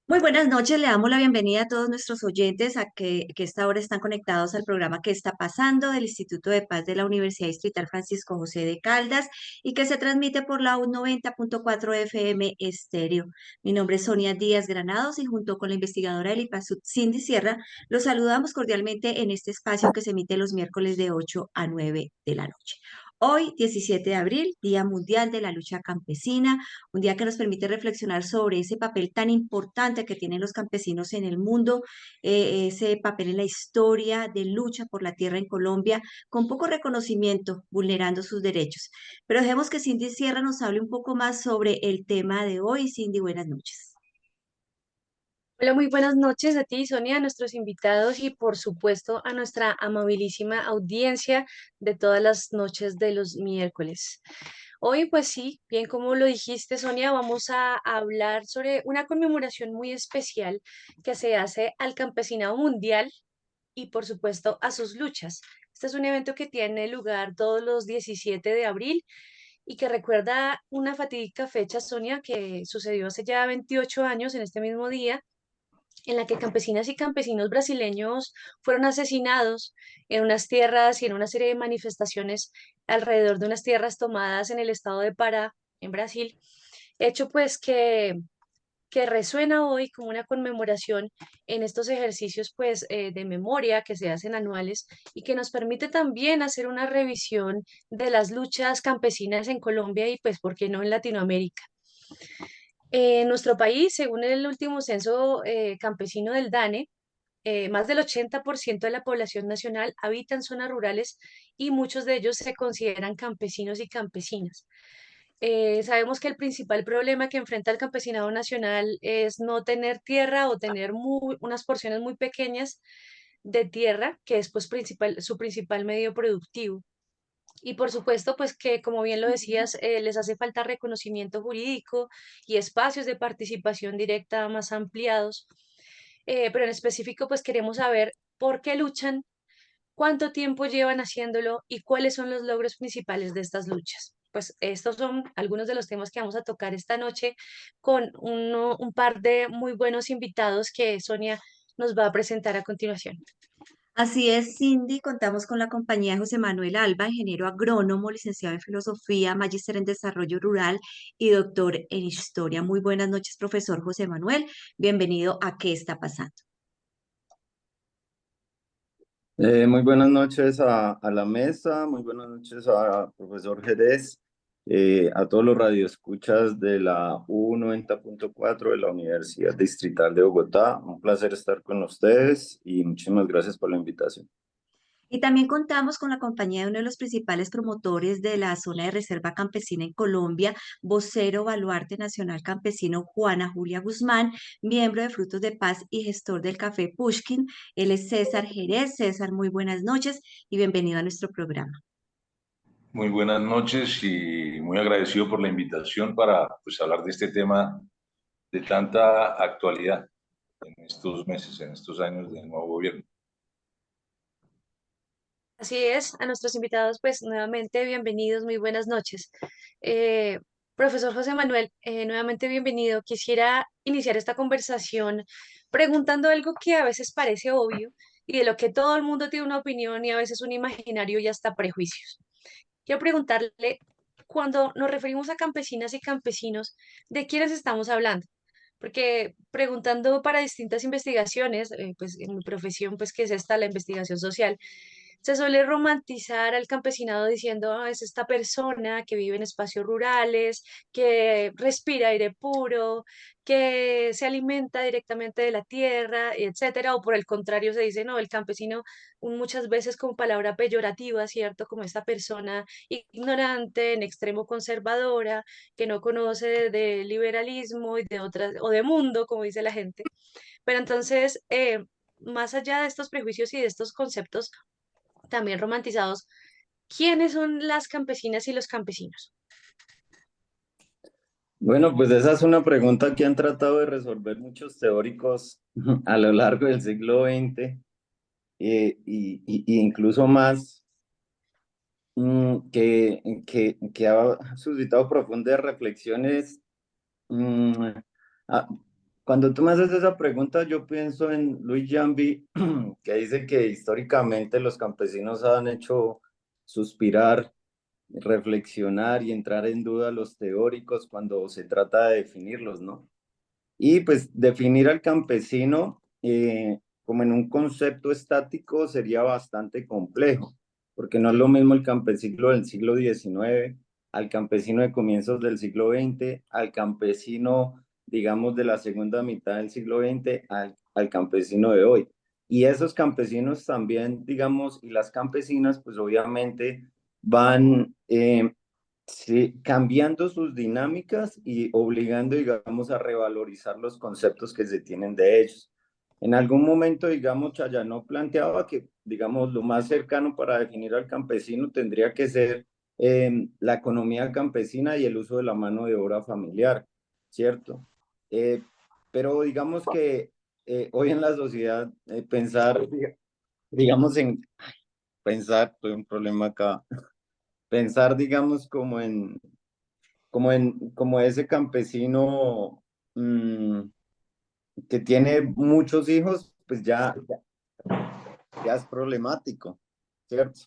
Muy buenas noches, le damos la bienvenida a todos nuestros oyentes a que esta hora están conectados al programa que está pasando del Instituto de Paz de la Universidad Distrital Francisco José de Caldas y que se transmite por la U 90.4 FM Estéreo. Mi nombre es Sonia Díaz Granados y junto con la investigadora del IPASUD, Cindy Sierra, los saludamos cordialmente en este espacio que se emite los miércoles de 8 a 9 de la noche. Hoy, 17 de abril, Día Mundial de la Lucha Campesina, un día que nos permite reflexionar sobre ese papel tan importante que tienen los campesinos en el mundo, ese papel en la historia de lucha por la tierra en Colombia, con poco reconocimiento, vulnerando sus derechos. Pero dejemos que Cindy Sierra nos hable un poco más sobre el tema de hoy. Cindy, buenas noches. Hola, muy buenas noches a ti, Sonia, a nuestros invitados y por supuesto a nuestra amabilísima audiencia de todas las noches de los miércoles. Hoy, pues sí, bien como lo dijiste, Sonia, vamos a hablar sobre una conmemoración muy especial que se hace al campesinado mundial y por supuesto a sus luchas. Este es un evento que tiene lugar todos los 17 de abril y que recuerda una fatídica fecha, Sonia, que sucedió hace ya 28 años en este mismo día en la que campesinas y campesinos brasileños fueron asesinados en unas tierras y en una serie de manifestaciones alrededor de unas tierras tomadas en el estado de Pará, en Brasil, hecho pues que resuena hoy como una conmemoración en estos ejercicios pues de memoria que se hacen anuales y que nos permite también hacer una revisión de las luchas campesinas en Colombia y pues, ¿por qué no en Latinoamérica? En nuestro país, según el último censo campesino del DANE, más del 80% de la población nacional habita en zonas rurales y muchos de ellos se consideran campesinos y campesinas. Sabemos que el principal problema que enfrenta el campesinado nacional es no tener tierra o tener unas porciones muy pequeñas de tierra, que es pues, su principal medio productivo. Y por supuesto, pues que como bien lo decías, les hace falta reconocimiento jurídico y espacios de participación directa más ampliados. Pero en específico, pues queremos saber por qué luchan, cuánto tiempo llevan haciéndolo y cuáles son los logros principales de estas luchas. Pues estos son algunos de los temas que vamos a tocar esta noche con un par de muy buenos invitados que Sonia nos va a presentar a continuación. Así es, Cindy, contamos con la compañía de José Manuel Alba, ingeniero agrónomo, licenciado en filosofía, magíster en desarrollo rural y doctor en historia. Muy buenas noches, profesor José Manuel. Bienvenido a ¿Qué está pasando? Muy buenas noches a la mesa, muy buenas noches a profesor Jerez, a todos los radioescuchas de la U 90.4 de la Universidad Distrital de Bogotá. Un placer estar con ustedes y muchísimas gracias por la invitación. Y también contamos con la compañía de uno de los principales promotores de la zona de reserva campesina en Colombia, vocero Baluarte Nacional Campesino Juana Julia Guzmán, miembro de Frutos de Paz y gestor del Café Pushkin. Él es César Jerez. César, muy buenas noches y bienvenido a nuestro programa. Muy buenas noches y muy agradecido por la invitación para pues, hablar de este tema de tanta actualidad en estos meses, en estos años del nuevo gobierno. Así es, a nuestros invitados, pues nuevamente bienvenidos, muy buenas noches. Eh, Profesor José Manuel, nuevamente bienvenido. Quisiera iniciar esta conversación preguntando algo que a veces parece obvio y de lo que todo el mundo tiene una opinión y a veces un imaginario y hasta prejuicios. Quiero preguntarle, cuando nos referimos a campesinas y campesinos, ¿de quiénes estamos hablando? Porque preguntando para distintas investigaciones, pues en mi profesión, pues que es esta la investigación social, se suele romantizar al campesinado diciendo, "Ah, es esta persona que vive en espacios rurales, que respira aire puro, que se alimenta directamente de la tierra, etcétera". O por el contrario, se dice, no, el campesino muchas veces con palabra peyorativa, ¿cierto? Como esta persona ignorante, en extremo conservadora, que no conoce de liberalismo y de otras, o de mundo, como dice la gente. Pero entonces, más allá de estos prejuicios y de estos conceptos también romantizados, ¿quiénes son las campesinas y los campesinos? Bueno, pues esa es una pregunta que han tratado de resolver muchos teóricos a lo largo del siglo XX y incluso más. Que ha suscitado profundas reflexiones mm, a- Cuando tú me haces esa pregunta, yo pienso en Luis Jambi, que dice que históricamente los campesinos han hecho suspirar, reflexionar y entrar en duda a los teóricos cuando se trata de definirlos, ¿no? Y pues definir al campesino como en un concepto estático sería bastante complejo, porque no es lo mismo el campesino del siglo XIX, al campesino de comienzos del siglo XX, al campesino, digamos, de la segunda mitad del siglo XX, al campesino de hoy. Y esos campesinos también, digamos, y las campesinas, pues obviamente van sí, cambiando sus dinámicas y obligando, digamos, a revalorizar los conceptos que se tienen de ellos. En algún momento, digamos, Chayano planteaba que, digamos, lo más cercano para definir al campesino tendría que ser la economía campesina y el uso de la mano de obra familiar, ¿cierto? Eh, pero digamos que hoy en la sociedad pensar, digamos, en pensar, tuve un problema acá, pensar, digamos, como ese campesino mm, que tiene muchos hijos, pues ya es problemático, ¿cierto?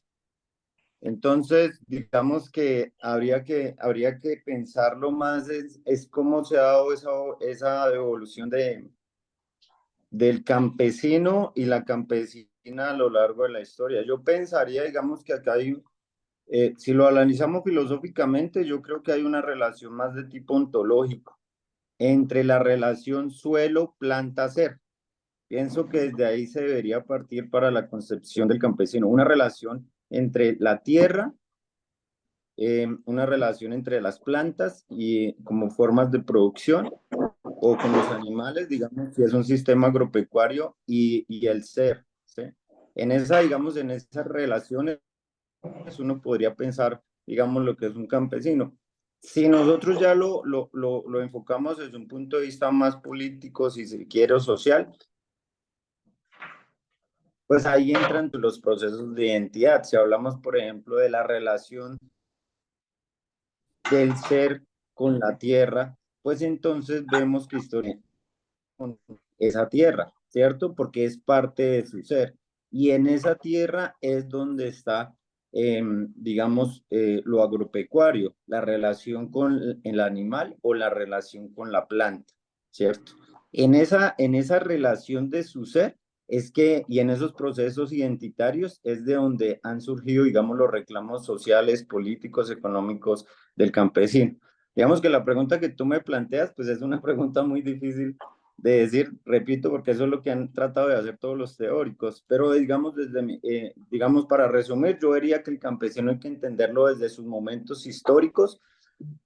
Entonces, digamos que habría que pensarlo más, es cómo se ha dado esa evolución del campesino y la campesina a lo largo de la historia. Yo pensaría, digamos, que acá hay, si lo analizamos filosóficamente, yo creo que hay una relación más de tipo ontológico entre la relación suelo-planta-ser. Pienso que desde ahí se debería partir para la concepción del campesino, una relación entre la tierra, una relación entre las plantas y como formas de producción, o con los animales, digamos, si es un sistema agropecuario y el ser, ¿sí? En esa, digamos, en esas relaciones uno podría pensar, digamos, lo que es un campesino. Si nosotros ya lo enfocamos desde un punto de vista más político, si se quiere, o social, pues ahí entran los procesos de identidad. Si hablamos, por ejemplo, de la relación del ser con la tierra, pues entonces vemos que historia con esa tierra, ¿cierto? Porque es parte de su ser. Y en esa tierra es donde está, digamos, lo agropecuario, la relación con el animal o la relación con la planta, ¿cierto? En esa relación de su ser es que, y en esos procesos identitarios es de donde han surgido, digamos, los reclamos sociales, políticos, económicos del campesino. Digamos que la pregunta que tú me planteas, pues es una pregunta muy difícil de decir, repito, porque eso es lo que han tratado de hacer todos los teóricos, pero digamos, digamos para resumir, yo diría que el campesino hay que entenderlo desde sus momentos históricos,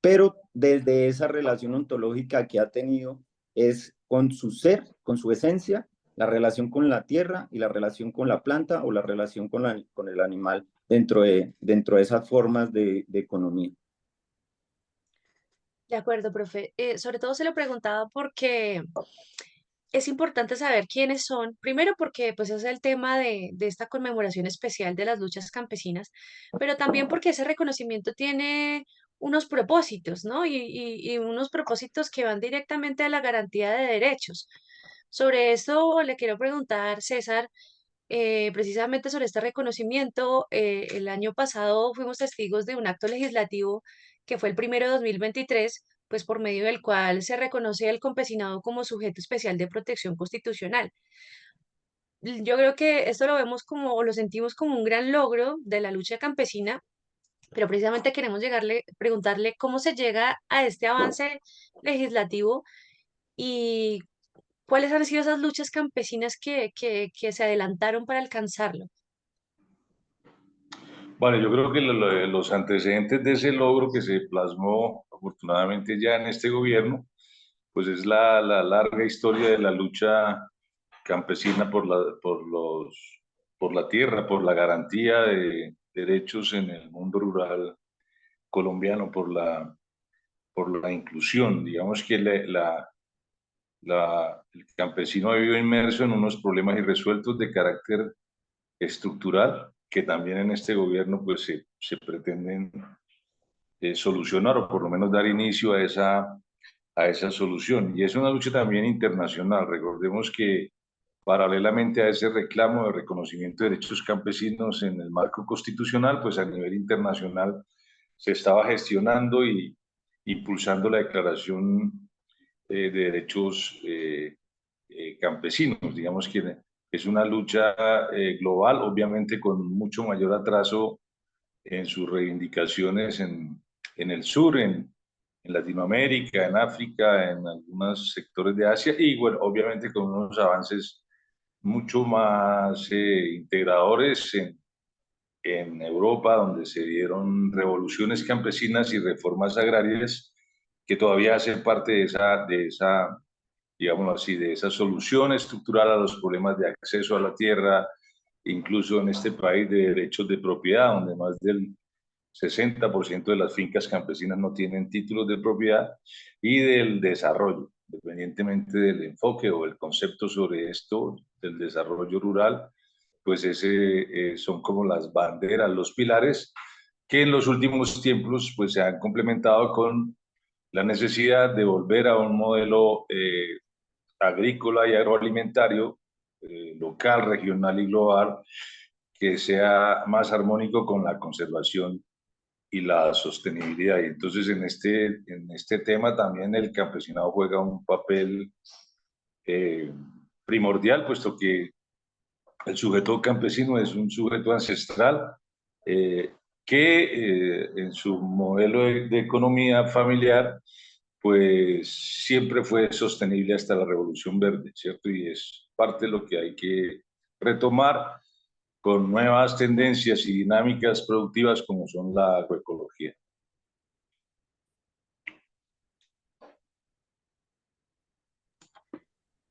pero desde esa relación ontológica que ha tenido es con su ser, con su esencia, la relación con la tierra y la relación con la planta o la relación con el animal dentro de esas formas de economía. De acuerdo, profe. Sobre todo se lo preguntaba porque es importante saber quiénes son, primero porque pues es el tema de esta conmemoración especial de las luchas campesinas, pero también porque ese reconocimiento tiene unos propósitos, ¿no? Y unos propósitos que van directamente a la garantía de derechos. Sobre esto le quiero preguntar, César, precisamente sobre este reconocimiento. El año pasado fuimos testigos de un acto legislativo que fue el primero de 2023, pues por medio del cual se reconoce al campesinado como sujeto especial de protección constitucional. Yo creo que esto lo vemos como, o lo sentimos como un gran logro de la lucha campesina, pero precisamente queremos preguntarle cómo se llega a este avance legislativo y cuáles han sido esas luchas campesinas que se adelantaron para alcanzarlo. Bueno, yo creo que los antecedentes de ese logro que se plasmó afortunadamente ya en este gobierno, pues es la larga historia de la lucha campesina por la tierra, por la garantía de derechos en el mundo rural colombiano, por la inclusión. Digamos que el campesino ha vivido inmerso en unos problemas irresueltos de carácter estructural que también en este gobierno pues se pretenden solucionar o por lo menos dar inicio a esa solución. Y es una lucha también internacional. Recordemos que paralelamente a ese reclamo de reconocimiento de derechos campesinos en el marco constitucional, pues a nivel internacional se estaba gestionando y impulsando la Declaración de Derechos Campesinos. Digamos que es una lucha global, obviamente con mucho mayor atraso en sus reivindicaciones en el sur, en Latinoamérica, en África, en algunos sectores de Asia y, bueno, obviamente con unos avances mucho más integradores en Europa, donde se dieron revoluciones campesinas y reformas agrarias que todavía hacen parte de esa, digámoslo así, de esa solución estructural a los problemas de acceso a la tierra, incluso en este país de derechos de propiedad, donde más del 60% de las fincas campesinas no tienen títulos de propiedad, y del desarrollo, independientemente del enfoque o el concepto sobre esto, del desarrollo rural, pues son como las banderas, los pilares que en los últimos tiempos pues se han complementado con la necesidad de volver a un modelo agrícola y agroalimentario local, regional y global que sea más armónico con la conservación y la sostenibilidad. Y entonces en este tema también el campesinado juega un papel eh, primordial, puesto que el sujeto campesino es un sujeto ancestral eh, que en su modelo de economía familiar pues siempre fue sostenible hasta la Revolución Verde, ¿cierto? Y es parte de lo que hay que retomar con nuevas tendencias y dinámicas productivas como son la agroecología.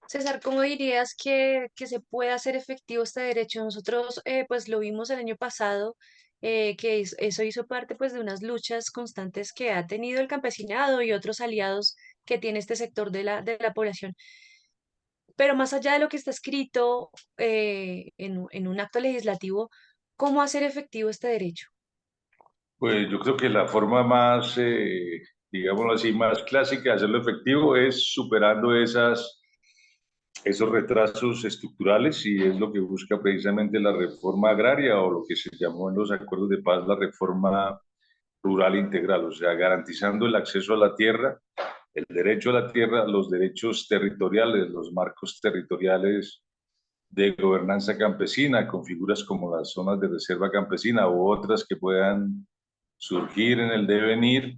César, ¿cómo dirías que se puede hacer efectivo este derecho? Nosotros pues lo vimos el año pasado, eso hizo parte pues de unas luchas constantes que ha tenido el campesinado y otros aliados que tiene este sector de la población. Pero más allá de lo que está escrito en un acto legislativo, ¿cómo hacer efectivo este derecho? Pues yo creo que la forma más, digámoslo así, más clásica de hacerlo efectivo es superando esos retrasos estructurales y es lo que busca precisamente la reforma agraria o lo que se llamó en los acuerdos de paz la reforma rural integral, o sea, garantizando el acceso a la tierra, el derecho a la tierra, los derechos territoriales, los marcos territoriales de gobernanza campesina, con figuras como las zonas de reserva campesina u otras que puedan surgir en el devenir,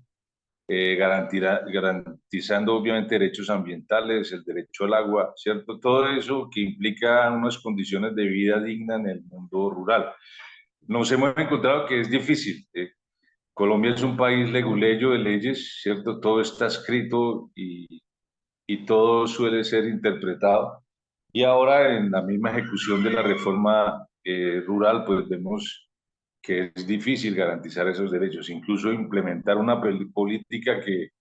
garantizando obviamente derechos ambientales, el derecho al agua, ¿cierto? Todo eso que implica unas condiciones de vida digna en el mundo rural. Nos hemos encontrado que es difícil. Colombia es un país leguleyo de leyes, ¿cierto? Todo está escrito y todo suele ser interpretado. Y ahora en la misma ejecución de la reforma rural, pues vemos que es difícil garantizar esos derechos, incluso implementar una política que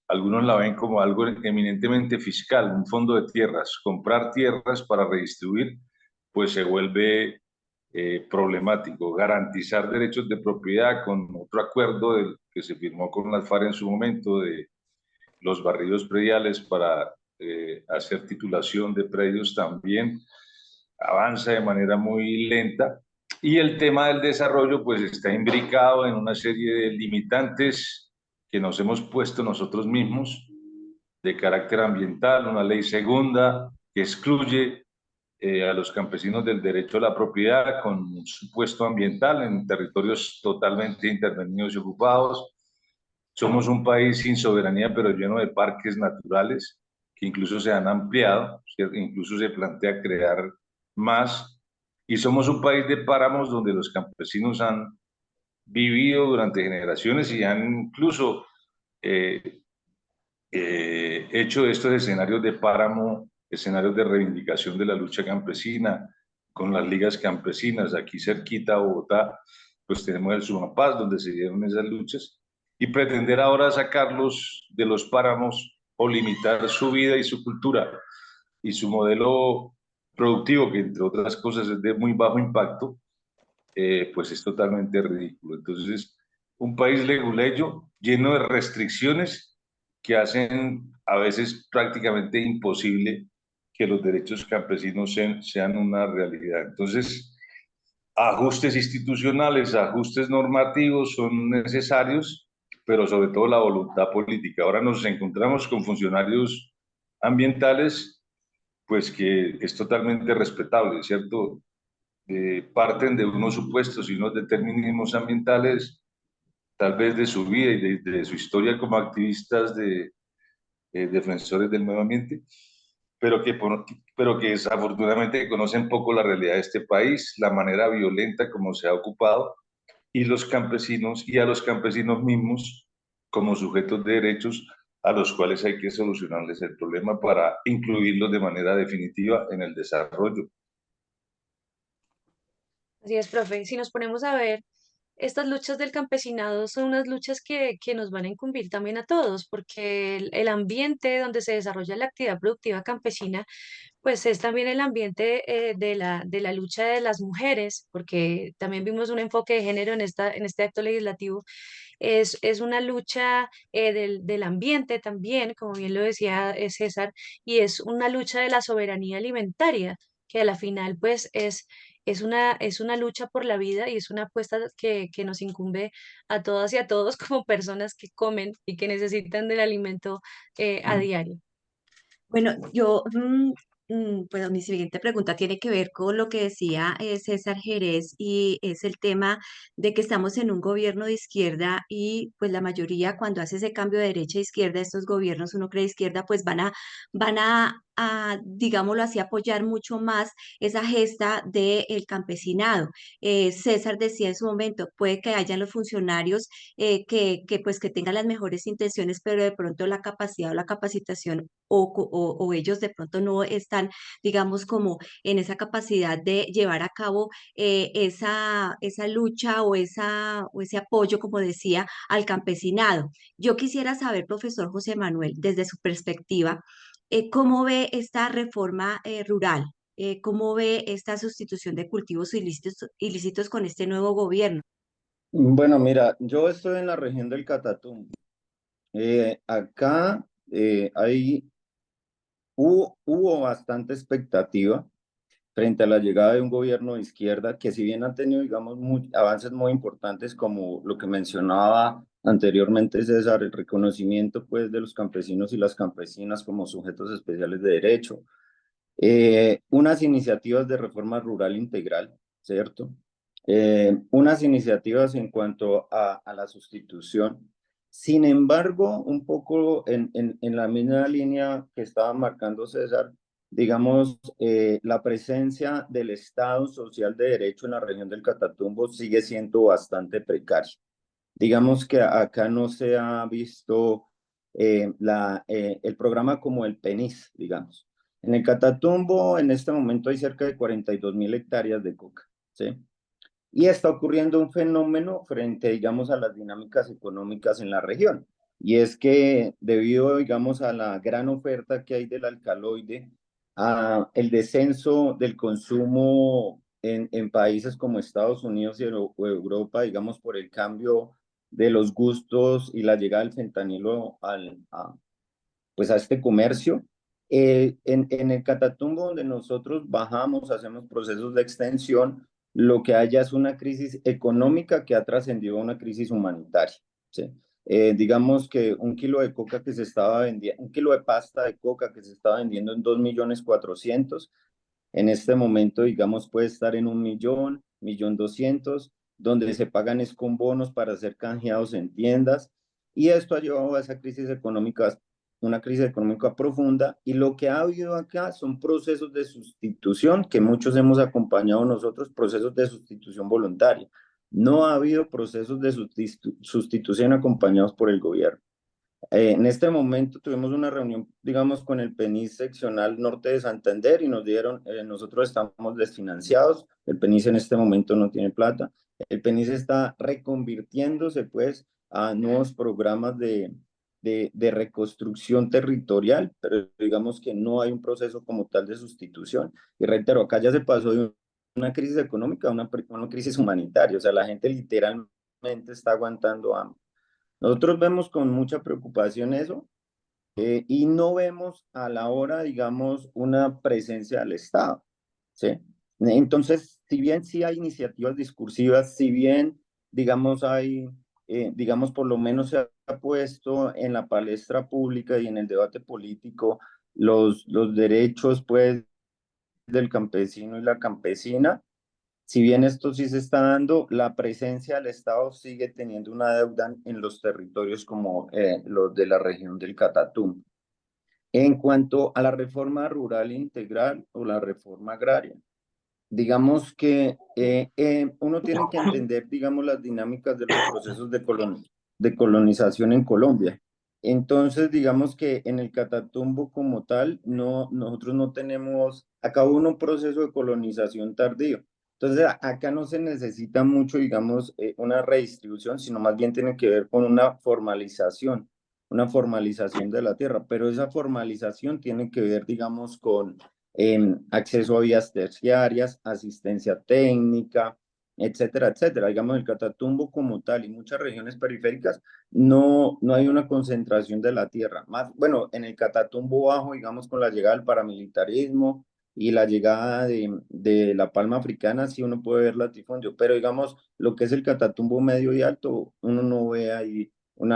algunos la ven como algo eminentemente fiscal, un fondo de tierras. Comprar tierras para redistribuir, pues se vuelve problemático. Garantizar derechos de propiedad con otro acuerdo que se firmó con las FARC en su momento de los barridos prediales para hacer titulación de predios también avanza de manera muy lenta. Y el tema del desarrollo pues está imbricado en una serie de limitantes que nos hemos puesto nosotros mismos de carácter ambiental, una ley segunda que excluye a los campesinos del derecho a la propiedad con un supuesto ambiental en territorios totalmente intervenidos y ocupados. Somos un país sin soberanía, pero lleno de parques naturales que incluso se han ampliado, ¿cierto? Incluso se plantea crear más. Y somos un país de páramos donde los campesinos han vivido durante generaciones y han incluso eh, hecho de estos escenarios de páramo, escenarios de reivindicación de la lucha campesina, con las ligas campesinas, aquí cerquita a Bogotá, pues tenemos el Sumapaz, donde se dieron esas luchas, y pretender ahora sacarlos de los páramos o limitar su vida y su cultura y su modelo productivo, que entre otras cosas es de muy bajo impacto, pues es totalmente ridículo. Entonces, un país leguleyo lleno de restricciones que hacen a veces prácticamente imposible que los derechos campesinos sean una realidad. Entonces, ajustes institucionales, ajustes normativos son necesarios, pero sobre todo la voluntad política. Ahora nos encontramos con funcionarios ambientales, pues que es totalmente respetable, ¿cierto? Parten de unos supuestos y unos determinismos ambientales, tal vez de su vida y de su historia como activistas defensores del medio ambiente, pero que desafortunadamente conocen poco la realidad de este país, la manera violenta como se ha ocupado, y los campesinos y a los campesinos mismos como sujetos de derechos a los cuales hay que solucionarles el problema para incluirlos de manera definitiva en el desarrollo. Así es, profe. Si nos ponemos a ver, estas luchas del campesinado son unas luchas que nos van a incumbir también a todos, porque el ambiente donde se desarrolla la actividad productiva campesina, pues es también el ambiente de la lucha de las mujeres, porque también vimos un enfoque de género en este acto legislativo. Es una lucha del ambiente también, como bien lo decía César, y es una lucha de la soberanía alimentaria, que a la final pues es una lucha por la vida y es una apuesta que nos incumbe a todas y a todos como personas que comen y que necesitan del alimento a diario. Bueno, pues mi siguiente pregunta tiene que ver con lo que decía César Jerez y es el tema de que estamos en un gobierno de izquierda y pues la mayoría cuando hace ese cambio de derecha a izquierda, estos gobiernos, uno cree izquierda, pues digámoslo así, apoyar mucho más esa gesta del campesinado. César decía en su momento, puede que hayan los funcionarios pues que tengan las mejores intenciones, pero de pronto la capacidad o la capacitación o ellos de pronto no están, digamos, como en esa capacidad de llevar a cabo esa lucha o ese apoyo, como decía, al campesinado. Yo quisiera saber, profesor José Manuel, desde su perspectiva, ¿cómo ve esta reforma rural? ¿Cómo ve esta sustitución de cultivos ilícitos con este nuevo gobierno? Bueno, mira, yo estoy en la región del Catatumbo. Acá hubo bastante expectativa frente a la llegada de un gobierno de izquierda que si bien ha tenido, digamos, avances muy importantes como lo que mencionaba anteriormente César, el reconocimiento pues de los campesinos y las campesinas como sujetos especiales de derecho, unas iniciativas de reforma rural integral, ¿cierto? Unas iniciativas en cuanto a la sustitución. Sin embargo, un poco en la misma línea que estaba marcando César, digamos, la presencia del Estado social de derecho en la región del Catatumbo sigue siendo bastante precaria. Digamos que acá no se ha visto el programa como el PENIS, digamos. En el Catatumbo, en este momento hay cerca de 42.000 hectáreas de coca, ¿sí? Y está ocurriendo un fenómeno frente, digamos, a las dinámicas económicas en la región. Y es que debido, digamos, a la gran oferta que hay del alcaloide, a el descenso del consumo en países como Estados Unidos y o Europa, digamos, por el cambio de los gustos y la llegada del fentanilo pues a este comercio. En el Catatumbo, donde nosotros bajamos, hacemos procesos de extensión, lo que haya es una crisis económica que ha trascendido a una crisis humanitaria, ¿sí? Digamos que un kilo de coca que se estaba vendiendo, un kilo de pasta de coca que se estaba vendiendo en 2.400.000, en este momento, digamos, puede estar en 1.000.000, 1.200.000, donde se pagan es con bonos para ser canjeados en tiendas. Y esto ha llevado a esa crisis económica, una crisis económica profunda. Y lo que ha habido acá son procesos de sustitución que muchos hemos acompañado nosotros, procesos de sustitución voluntaria. No ha habido procesos de sustitución acompañados por el gobierno. En este momento tuvimos una reunión, digamos, con el PENIS seccional norte de Santander y nos dieron, nosotros estamos desfinanciados, el PENIS en este momento no tiene plata, el PENIS está reconvirtiéndose pues a nuevos programas de reconstrucción territorial, pero digamos que no hay un proceso como tal de sustitución. Y reitero, acá ya se pasó de una crisis económica a una crisis humanitaria, o sea, la gente literalmente está aguantando hambre. Nosotros vemos con mucha preocupación eso, y no vemos a la hora, digamos, una presencia del Estado, ¿sí? Entonces, si bien sí hay iniciativas discursivas, si bien, digamos, digamos, por lo menos se ha puesto en la palestra pública y en el debate político los derechos, pues, del campesino y la campesina, si bien esto sí se está dando, la presencia del Estado sigue teniendo una deuda en los territorios como los de la región del Catatumbo. En cuanto a la reforma rural integral o la reforma agraria, digamos que uno tiene que entender, digamos, las dinámicas de los procesos de colonización en Colombia. Entonces, digamos que en el Catatumbo como tal, nosotros no tenemos, acá hubo un proceso de colonización tardío. Entonces, acá no se necesita mucho, digamos, una redistribución, sino más bien tiene que ver con una formalización de la tierra, pero esa formalización tiene que ver, digamos, con acceso a vías terciarias, asistencia técnica, etcétera, etcétera. Digamos, el Catatumbo como tal y muchas regiones periféricas no hay una concentración de la tierra. Más, bueno, en el Catatumbo bajo, digamos, con la llegada del paramilitarismo y la llegada de la palma africana, sí uno puede ver latifundio, pero digamos, lo que es el Catatumbo medio y alto, uno no ve ahí un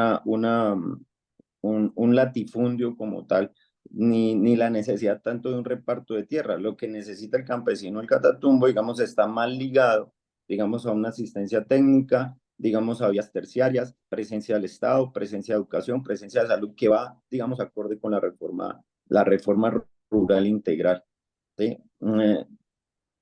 latifundio como tal, ni la necesidad tanto de un reparto de tierra. Lo que necesita el campesino, el Catatumbo, digamos, está más ligado, digamos, a una asistencia técnica, digamos, a vías terciarias, presencia del Estado, presencia de educación, presencia de salud, que va, digamos, acorde con la reforma rural integral. ¿Sí?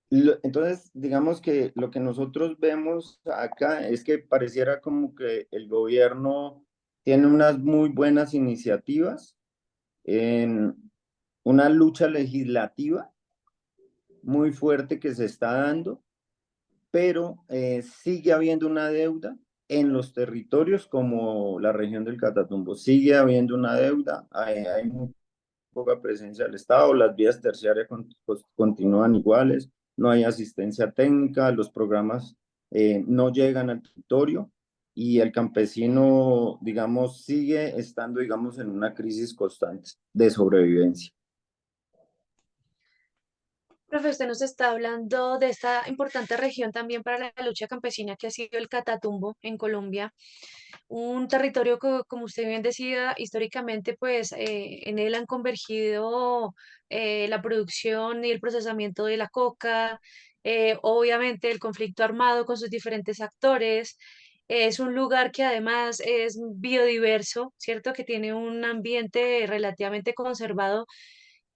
Entonces, digamos que lo que nosotros vemos acá es que pareciera como que el gobierno tiene unas muy buenas iniciativas en una lucha legislativa muy fuerte que se está dando, pero sigue habiendo una deuda en los territorios como la región del Catatumbo. Sigue habiendo una deuda, hay muy poca presencia del Estado, las vías terciarias continúan iguales, no hay asistencia técnica, los programas no llegan al territorio y el campesino, digamos, sigue estando, digamos, en una crisis constante de sobrevivencia. Profe, usted nos está hablando de esta importante región también para la lucha campesina que ha sido el Catatumbo en Colombia, un territorio que, como usted bien decía, históricamente, pues en él han convergido la producción y el procesamiento de la coca, obviamente el conflicto armado con sus diferentes actores. Es un lugar que además es biodiverso, ¿cierto? Que tiene un ambiente relativamente conservado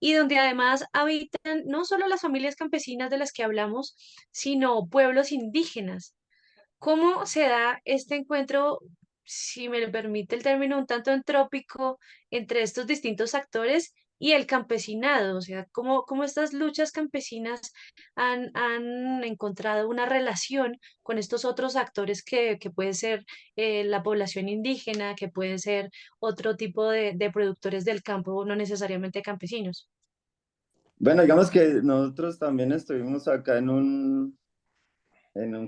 y donde además habitan no solo las familias campesinas de las que hablamos, sino pueblos indígenas. ¿Cómo se da este encuentro, si me lo permite el término, un tanto entrópico entre estos distintos actores y el campesinado? O sea, ¿cómo estas luchas campesinas han encontrado una relación con estos otros actores que puede ser la población indígena, que puede ser otro tipo de productores del campo, no necesariamente campesinos? Bueno, digamos que nosotros también estuvimos acá en un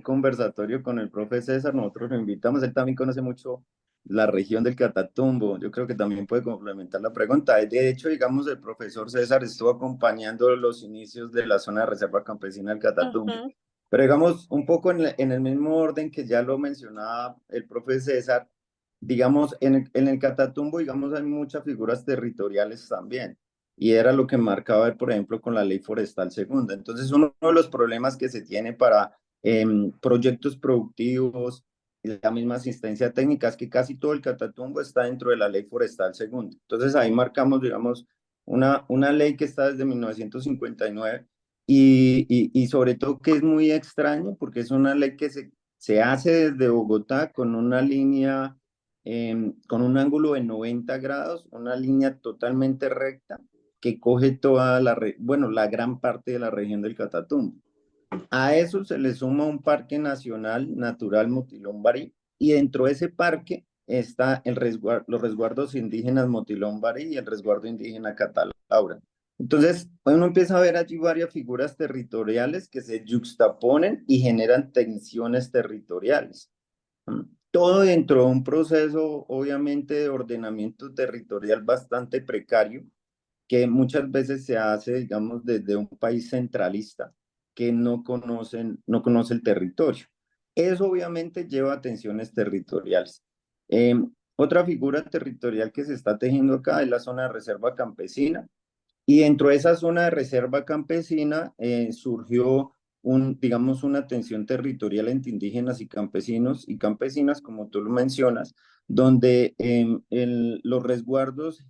conversatorio con el profe César, nosotros lo invitamos, él también conoce mucho la región del Catatumbo, yo creo que también puede complementar la pregunta. De hecho, digamos, el profesor César estuvo acompañando los inicios de la zona de reserva campesina del Catatumbo, Ujú. pero digamos, un poco en el mismo orden que ya lo mencionaba el profe César, digamos, en el Catatumbo, digamos, hay muchas figuras territoriales también. Y era lo que marcaba, por ejemplo, con la ley forestal segunda. Entonces, uno de los problemas que se tiene para proyectos productivos y la misma asistencia técnica, es que casi todo el Catatumbo está dentro de la ley forestal segunda. Entonces ahí marcamos, digamos, una ley que está desde 1959 y sobre todo que es muy extraño porque es una ley que se hace desde Bogotá con una línea, con un ángulo de 90 grados, una línea totalmente recta que coge bueno, la gran parte de la región del Catatumbo. A eso se le suma un parque nacional natural Motilón-Barí y dentro de ese parque está los resguardos indígenas Motilón-Barí y el resguardo indígena Catalaura. Entonces, uno empieza a ver allí varias figuras territoriales que se yuxtaponen y generan tensiones territoriales. todo dentro de un proceso, obviamente, de ordenamiento territorial bastante precario, que muchas veces se hace, digamos, desde un país centralista que no conoce el territorio. Eso obviamente lleva a tensiones territoriales. Eh, Otra figura territorial que se está tejiendo acá es la zona de reserva campesina, y dentro de esa zona de reserva campesina surgió digamos, una tensión territorial entre indígenas y campesinos y campesinas, como tú lo mencionas, donde los resguardos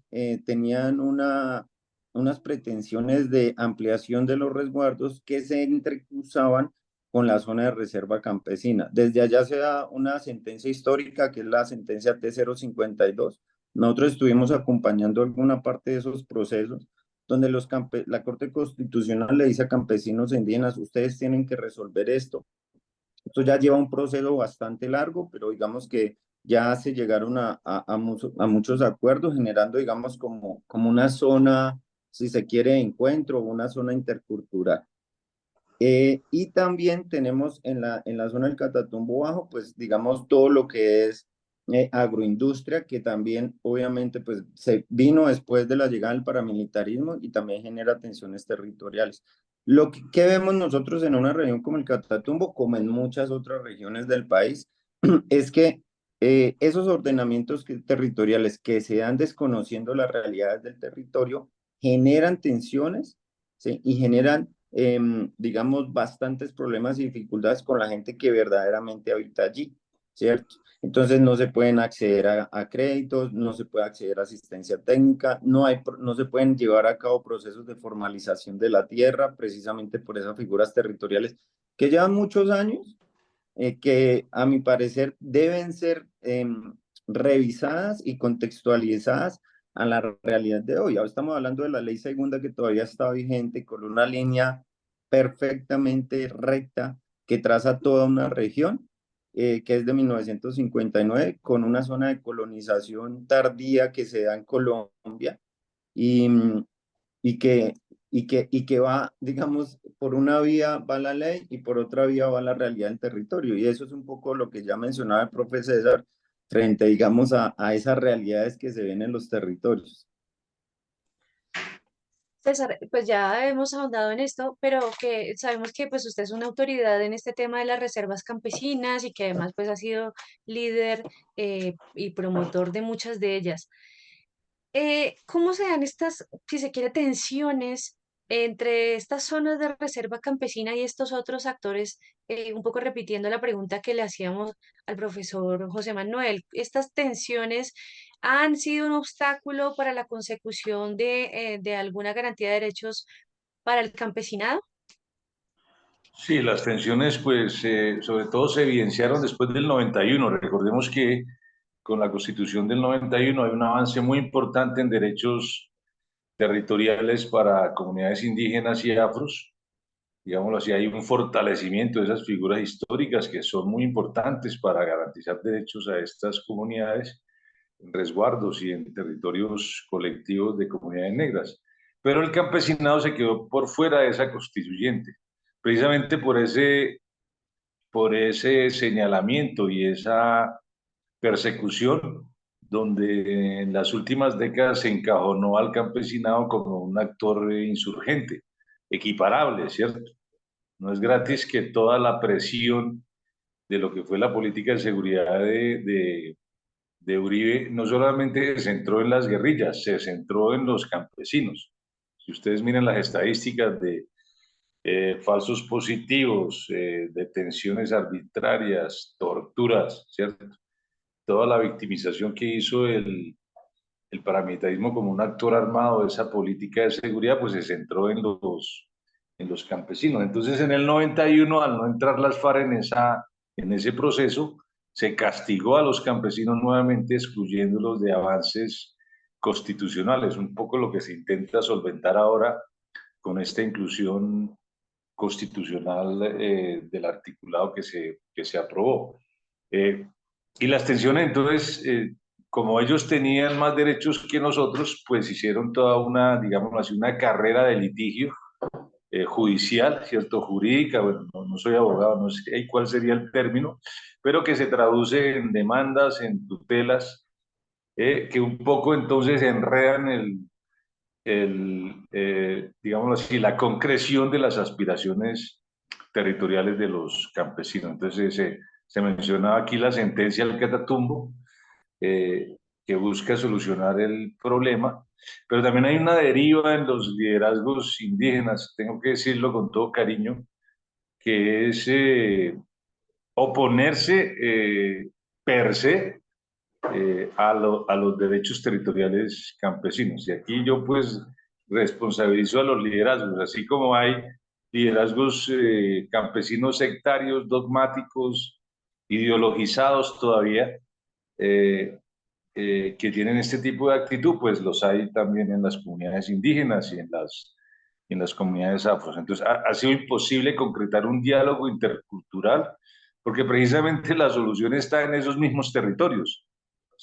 tenían unas pretensiones de ampliación de los resguardos que se entrecruzaban con la zona de reserva campesina. Desde allá se da una sentencia histórica, que es la sentencia T052. Nosotros estuvimos acompañando alguna parte de esos procesos donde la Corte Constitucional le dice a campesinos e indígenas: ustedes tienen que resolver esto. Esto ya lleva un proceso bastante largo, pero digamos que ya se llegaron a muchos acuerdos, generando, digamos, como una zona, si se quiere, de encuentro, una zona intercultural. Y también tenemos en la zona del Catatumbo Bajo, pues digamos, todo lo que es agroindustria, que también obviamente pues se vino después de la llegada del paramilitarismo y también genera tensiones territoriales. Que vemos nosotros en una región como el Catatumbo, como en muchas otras regiones del país, es que esos ordenamientos territoriales que se dan desconociendo las realidades del territorio generan tensiones, ¿sí? Y generan digamos, bastantes problemas y dificultades con la gente que verdaderamente habita allí, ¿cierto? Entonces no se pueden acceder a créditos, no se puede acceder a asistencia técnica, no se pueden llevar a cabo procesos de formalización de la tierra, precisamente por esas figuras territoriales que llevan muchos años, que a mi parecer deben ser revisadas y contextualizadas a la realidad de hoy. Ahora estamos hablando de la ley segunda, que todavía está vigente, con una línea perfectamente recta que traza toda una región, que es de 1959, con una zona de colonización tardía que se da en Colombia, y, y que, y que va, digamos, por una vía va la ley y por otra vía va la realidad del territorio. Y eso es un poco lo que ya mencionaba el profe César, frente, digamos, a esas realidades que se ven en los territorios. César, pues ya hemos ahondado en esto, pero que sabemos que pues usted es una autoridad en este tema de las reservas campesinas y que además pues ha sido líder y promotor de muchas de ellas. ¿Cómo se dan estas, si se quiere, tensiones entre estas zonas de reserva campesina y estos otros actores? Un poco repitiendo la pregunta que le hacíamos al profesor José Manuel, ¿estas tensiones han sido un obstáculo para la consecución de alguna garantía de derechos para el campesinado? Sí, las tensiones, pues, sobre todo se evidenciaron después del 91. Recordemos que con la Constitución del 91 hay un avance muy importante en derechos territoriales para comunidades indígenas y afros. Digámoslo así, hay un fortalecimiento de esas figuras históricas que son muy importantes para garantizar derechos a estas comunidades en resguardos y en territorios colectivos de comunidades negras. Pero el campesinado se quedó por fuera de esa constituyente, precisamente por ese señalamiento y esa persecución, donde en las últimas décadas se encajonó al campesinado como un actor insurgente, equiparable, ¿cierto? No es gratis que toda la presión de lo que fue la política de seguridad de Uribe no solamente se centró en las guerrillas, se centró en los campesinos. Si ustedes miran las estadísticas de falsos positivos, detenciones arbitrarias, torturas, ¿cierto? Toda la victimización que hizo el paramilitarismo como un actor armado de esa política de seguridad, pues se centró en los campesinos. Entonces, en el 91, al no entrar las FARC en ese proceso, se castigó a los campesinos nuevamente, excluyéndolos de avances constitucionales, un poco lo que se intenta solventar ahora con esta inclusión constitucional del articulado que se aprobó. Eh, y las tensiones, entonces, como ellos tenían más derechos que nosotros, pues hicieron toda una, digamos así, una carrera de litigio judicial, ¿cierto? Jurídica, bueno, no soy abogado, no sé cuál sería el término, pero que se traduce en demandas, en tutelas, que un poco entonces enredan digámoslo así, la concreción de las aspiraciones territoriales de los campesinos. Entonces se mencionaba aquí la sentencia del Catatumbo, que busca solucionar el problema, pero también hay una deriva en los liderazgos indígenas, tengo que decirlo con todo cariño, que es oponerse per se a los derechos territoriales campesinos. Y aquí yo pues responsabilizo a los liderazgos, así como hay liderazgos campesinos sectarios, dogmáticos, ideologizados todavía, eh, que tienen este tipo de actitud, pues los hay también en las comunidades indígenas y en las comunidades afros. Entonces, ha sido imposible concretar un diálogo intercultural porque precisamente la solución está en esos mismos territorios.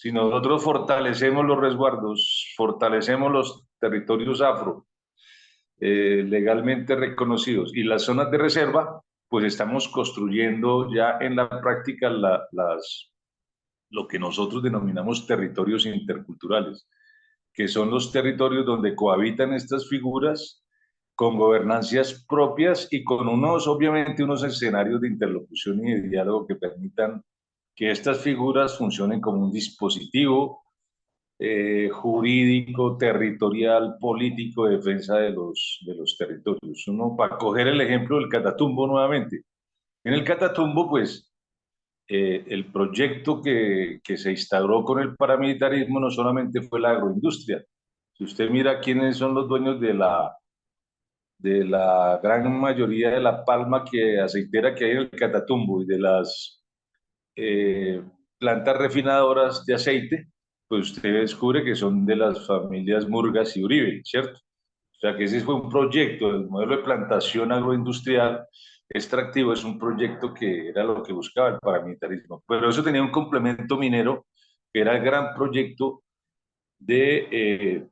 Si nosotros fortalecemos los resguardos, fortalecemos los territorios afro legalmente reconocidos y las zonas de reserva, pues estamos construyendo ya en la práctica lo que nosotros denominamos territorios interculturales, que son los territorios donde cohabitan estas figuras con gobernancias propias y con obviamente, unos escenarios de interlocución y de diálogo que permitan que estas figuras funcionen como un dispositivo jurídico, territorial, político de defensa de los territorios. Uno, para coger el ejemplo del Catatumbo nuevamente. En el Catatumbo, pues, el proyecto que se instauró con el paramilitarismo no solamente fue la agroindustria. Si usted mira quiénes son los dueños de la gran mayoría de la palma aceitera que hay en el Catatumbo y de las eh, plantas refinadoras de aceite, pues usted descubre que son de las familias Murgas y Uribe, ¿cierto? O sea que ese fue un proyecto, el modelo de plantación agroindustrial extractivo es un proyecto que era lo que buscaba el paramilitarismo, pero eso tenía un complemento minero que era el gran proyecto de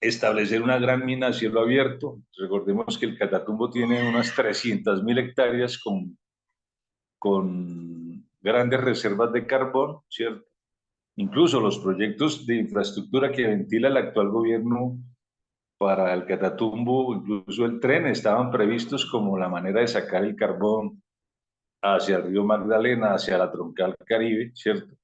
establecer una gran mina a cielo abierto. Recordemos que el Catatumbo tiene unas 300.000 hectáreas con grandes reservas de carbón, ¿cierto? Incluso los proyectos de infraestructura que ventila el actual gobierno para el Catatumbo, incluso el tren, estaban previstos como la manera de sacar el carbón hacia el río Magdalena, hacia la troncal Caribe, ¿cierto?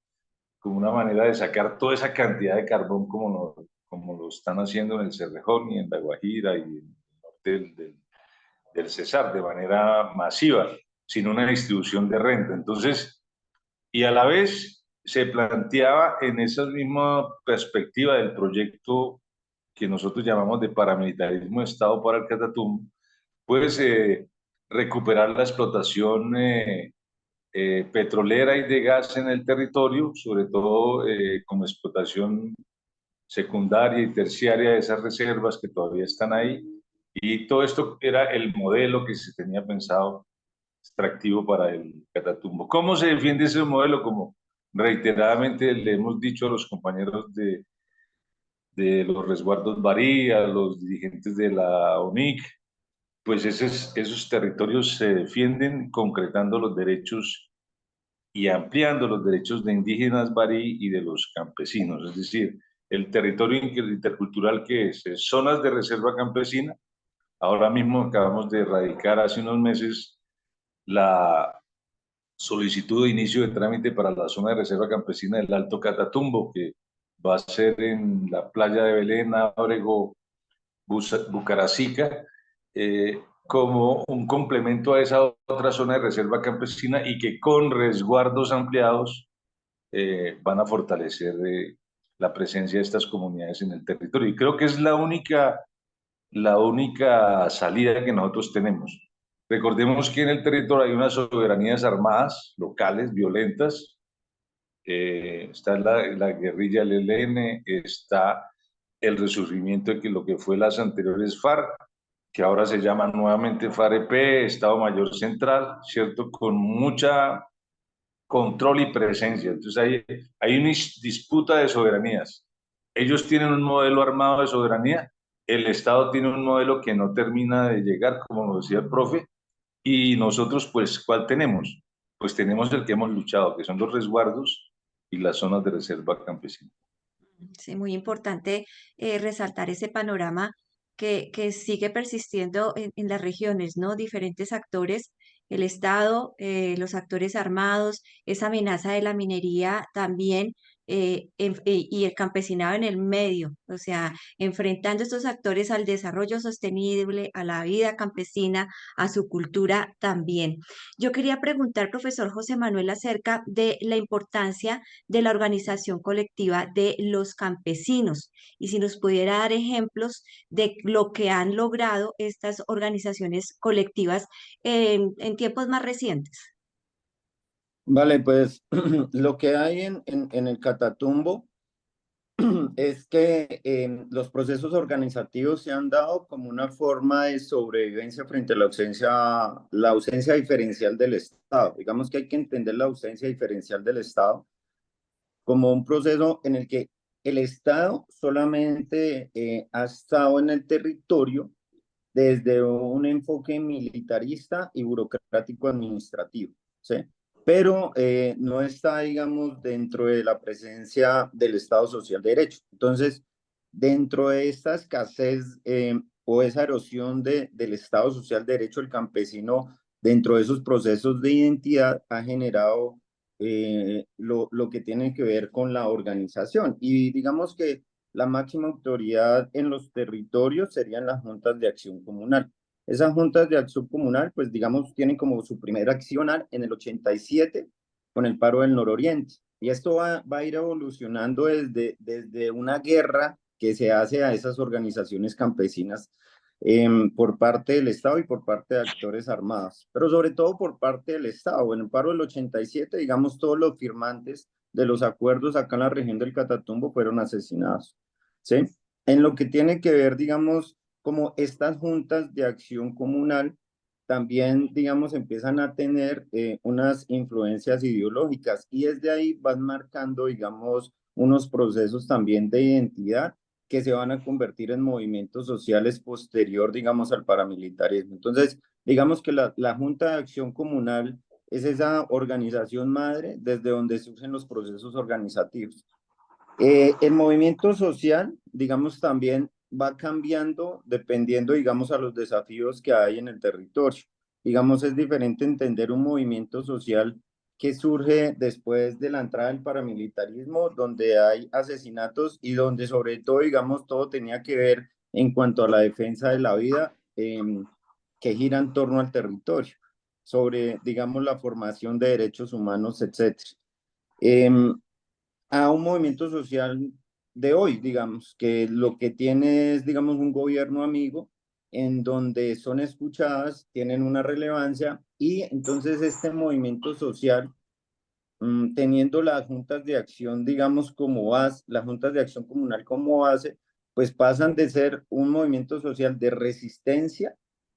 Como una manera de sacar toda esa cantidad de carbón como lo están haciendo en el Cerrejón y en La Guajira y en el norte del Cesar, de manera masiva, sin una distribución de renta. Entonces, y a la vez se planteaba en esa misma perspectiva del proyecto que nosotros llamamos de paramilitarismo de Estado para el Catatumbo, pues recuperar la explotación petrolera y de gas en el territorio, sobre todo como explotación secundaria y terciaria de esas reservas que todavía están ahí. Y todo esto era el modelo que se tenía pensado extractivo para el Catatumbo. ¿Cómo se defiende ese modelo? Como reiteradamente le hemos dicho a los compañeros de los resguardos Barí, a los dirigentes de la ONIC, pues esos territorios se defienden concretando los derechos y ampliando los derechos de indígenas Barí y de los campesinos, es decir, el territorio intercultural que es zonas de reserva campesina. Ahora mismo acabamos de erradicar hace unos meses la solicitud de inicio de trámite para la zona de reserva campesina del Alto Catatumbo, que va a ser en la playa de Belén, Ábrego, Bucaracica, como un complemento a esa otra zona de reserva campesina y que con resguardos ampliados van a fortalecer la presencia de estas comunidades en el territorio. Y creo que es la única salida que nosotros tenemos. Recordemos que en el territorio hay unas soberanías armadas, locales, violentas. Está la guerrilla del ELN, está el resurgimiento de lo que fue las anteriores FARC, que ahora se llama nuevamente FAREP, Estado Mayor Central, ¿cierto? Con mucha control y presencia. Entonces hay una disputa de soberanías. Ellos tienen un modelo armado de soberanía el Estado tiene un modelo que no termina de llegar, como nos decía el profe, y nosotros, pues, ¿cuál tenemos? Pues tenemos el que hemos luchado, que son los resguardos y las zonas de reserva campesina. Sí, muy importante resaltar ese panorama que sigue persistiendo en las regiones, ¿no? Diferentes actores, el Estado, los actores armados, esa amenaza de la minería también, y el campesinado en el medio, o sea, enfrentando estos actores al desarrollo sostenible, a la vida campesina, a su cultura también. Yo quería preguntar, profesor José Manuel, acerca de la importancia de la organización colectiva de los campesinos y si nos pudiera dar ejemplos de lo que han logrado estas organizaciones colectivas en tiempos más recientes. Vale, pues lo que hay en el Catatumbo es que los procesos organizativos se han dado como una forma de sobrevivencia frente a la ausencia diferencial del Estado. Digamos que hay que entender la ausencia diferencial del Estado como un proceso en el que el Estado solamente ha estado en el territorio desde un enfoque militarista y burocrático administrativo, ¿sí? Pero no está, digamos, dentro de la presencia del Estado Social de Derecho. Entonces, dentro de esta escasez o esa erosión del Estado Social de Derecho, el campesino, dentro de esos procesos de identidad, ha generado lo que tiene que ver con la organización. Y digamos que la máxima autoridad en los territorios serían las juntas de acción comunal. Esas juntas de acción comunal, pues digamos, tienen como su primera accionar en el 87 con el paro del nororiente. Y esto va a ir evolucionando desde una guerra que se hace a esas organizaciones campesinas por parte del Estado y por parte de actores armados, pero sobre todo por parte del Estado. En el paro del 87, digamos, todos los firmantes de los acuerdos acá en la región del Catatumbo fueron asesinados, ¿sí? En lo que tiene que ver, digamos, como estas juntas de acción comunal también, digamos, empiezan a tener unas influencias ideológicas y desde ahí van marcando, digamos, unos procesos también de identidad que se van a convertir en movimientos sociales posterior, digamos, al paramilitarismo. Entonces, digamos que la Junta de Acción Comunal es esa organización madre desde donde surgen los procesos organizativos. El movimiento social, digamos, también va cambiando dependiendo, digamos, a los desafíos que hay en el territorio. Digamos, es diferente entender un movimiento social que surge después de la entrada del paramilitarismo, donde hay asesinatos y donde sobre todo, digamos, todo tenía que ver en cuanto a la defensa de la vida, que gira en torno al territorio, sobre, digamos, la formación de derechos humanos, etcétera. A un movimiento social de hoy, digamos, que lo que tiene es, digamos, un gobierno amigo en donde son escuchadas, tienen una relevancia y entonces este movimiento social, teniendo las juntas de acción, digamos, como base, las juntas de acción comunal como base, pues pasan de ser un movimiento social de resistencia,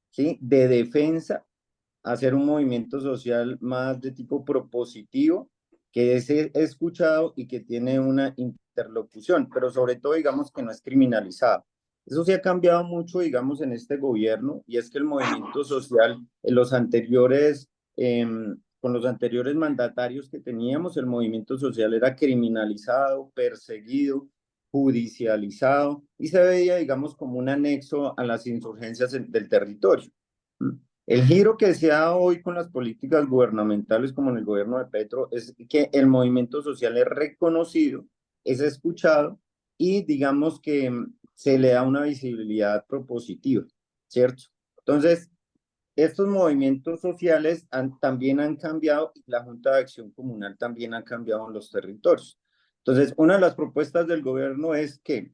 ¿sí? De defensa, hacer un movimiento social más de tipo propositivo, que es escuchado y que tiene una interlocución, pero sobre todo digamos que no es criminalizado. Eso sí ha cambiado mucho, digamos, en este gobierno, y es que el movimiento social en los anteriores, con los anteriores mandatarios que teníamos, el movimiento social era criminalizado, perseguido, judicializado, y se veía, digamos, como un anexo a las insurgencias del territorio. El giro que se da hoy con las políticas gubernamentales, como en el gobierno de Petro, es que el movimiento social es reconocido, es escuchado y digamos que se le da una visibilidad propositiva, ¿cierto? Entonces, estos movimientos sociales también han cambiado y la Junta de Acción Comunal también ha cambiado en los territorios. Entonces, una de las propuestas del gobierno es que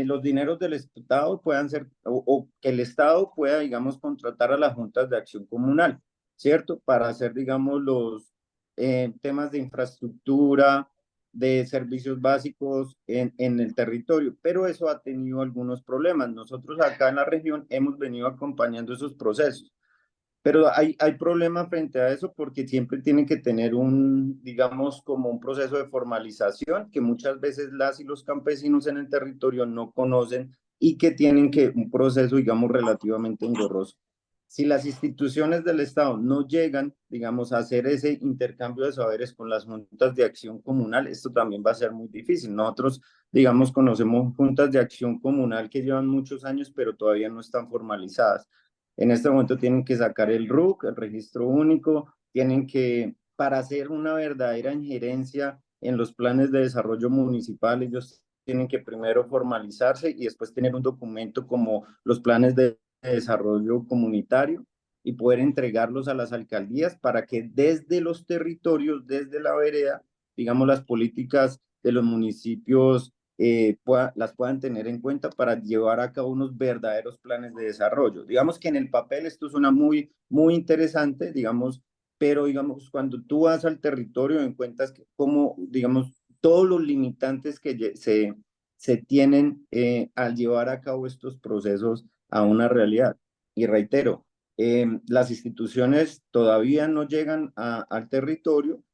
los dineros del Estado puedan ser, o que el Estado pueda, digamos, contratar a las juntas de acción comunal, ¿cierto? Para hacer, digamos, los temas de infraestructura, de servicios básicos en el territorio, pero eso ha tenido algunos problemas. Nosotros acá en la región hemos venido acompañando esos procesos, pero hay problemas frente a eso porque siempre tienen que tener digamos, como un proceso de formalización que muchas veces las y los campesinos en el territorio no conocen y que tienen que un proceso, digamos, relativamente engorroso. Si las instituciones del Estado no llegan, digamos, a hacer ese intercambio de saberes con las juntas de acción comunal, esto también va a ser muy difícil. Nosotros, digamos, conocemos juntas de acción comunal que llevan muchos años, pero todavía no están formalizadas. En este momento tienen que sacar el RUC, el registro único, tienen que, para hacer una verdadera injerencia en los planes de desarrollo municipal, ellos tienen que primero formalizarse y después tener un documento como los planes de desarrollo comunitario y poder entregarlos a las alcaldías para que desde los territorios, desde la vereda, digamos, las políticas de los municipios las puedan tener en cuenta para llevar a cabo unos verdaderos planes de desarrollo. Digamos que en el papel esto suena muy interesante, digamos, pero digamos, cuando tú vas al territorio encuentras que como, digamos, todos los limitantes que se tienen al llevar a cabo estos procesos a una realidad. Y reitero, las instituciones todavía no llegan al territorio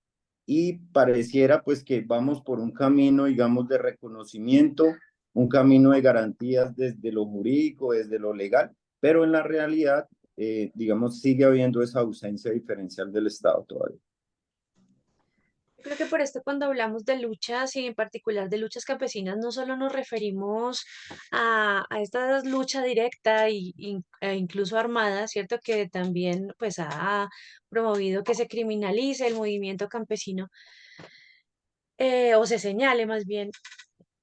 y pareciera pues que vamos por un camino, digamos, de reconocimiento, un camino de garantías desde lo jurídico, desde lo legal, pero en la realidad, digamos, sigue habiendo esa ausencia diferencial del Estado todavía. Creo que por esto cuando hablamos de luchas y en particular de luchas campesinas, no solo nos referimos a esta lucha directa e incluso armada, ¿cierto? Que también pues ha promovido que se criminalice el movimiento campesino o se señale más bien.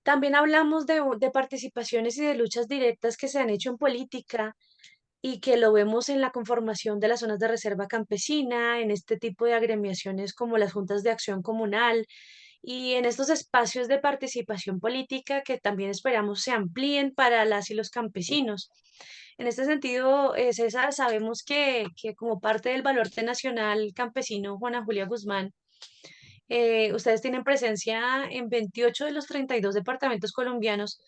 También hablamos de participaciones y de luchas directas que se han hecho en política y que lo vemos en la conformación de las zonas de reserva campesina, en este tipo de agremiaciones como las juntas de acción comunal y en estos espacios de participación política que también esperamos se amplíen para las y los campesinos. En este sentido, César, sabemos que como parte del baluarte nacional campesino Juana Julia Guzmán, ustedes tienen presencia en 28 de los 32 departamentos colombianos.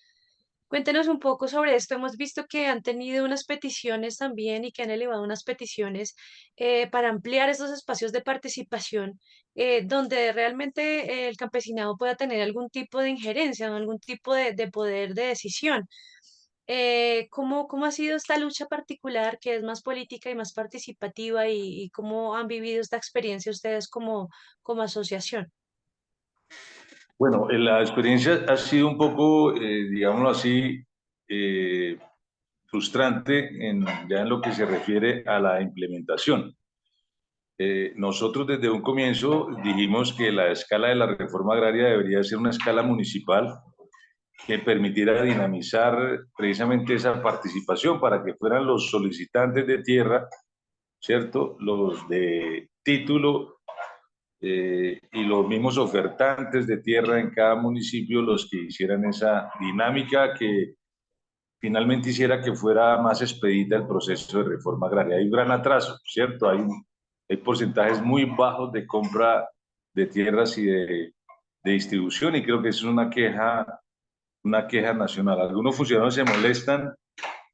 Cuéntenos un poco sobre esto. Hemos visto que han tenido unas peticiones también y que han elevado unas peticiones para ampliar estos espacios de participación donde realmente el campesinado pueda tener algún tipo de injerencia, ¿no? Algún tipo de poder de decisión. ¿Cómo ha sido esta lucha particular que es más política y más participativa y cómo han vivido esta experiencia ustedes como asociación? Bueno, la experiencia ha sido un poco, digámoslo así, eh, frustrante ya en lo que se refiere a la implementación. Nosotros desde un comienzo dijimos que la escala de la reforma agraria debería ser una escala municipal que permitiera dinamizar precisamente esa participación para que fueran los solicitantes de tierra, ¿cierto? Los de título y los mismos ofertantes de tierra en cada municipio los que hicieran esa dinámica que finalmente hiciera que fuera más expedita el proceso de reforma agraria. Hay un gran atraso, ¿cierto? Hay porcentajes muy bajos de compra de tierras y de distribución y creo que es una queja nacional. Algunos funcionarios se molestan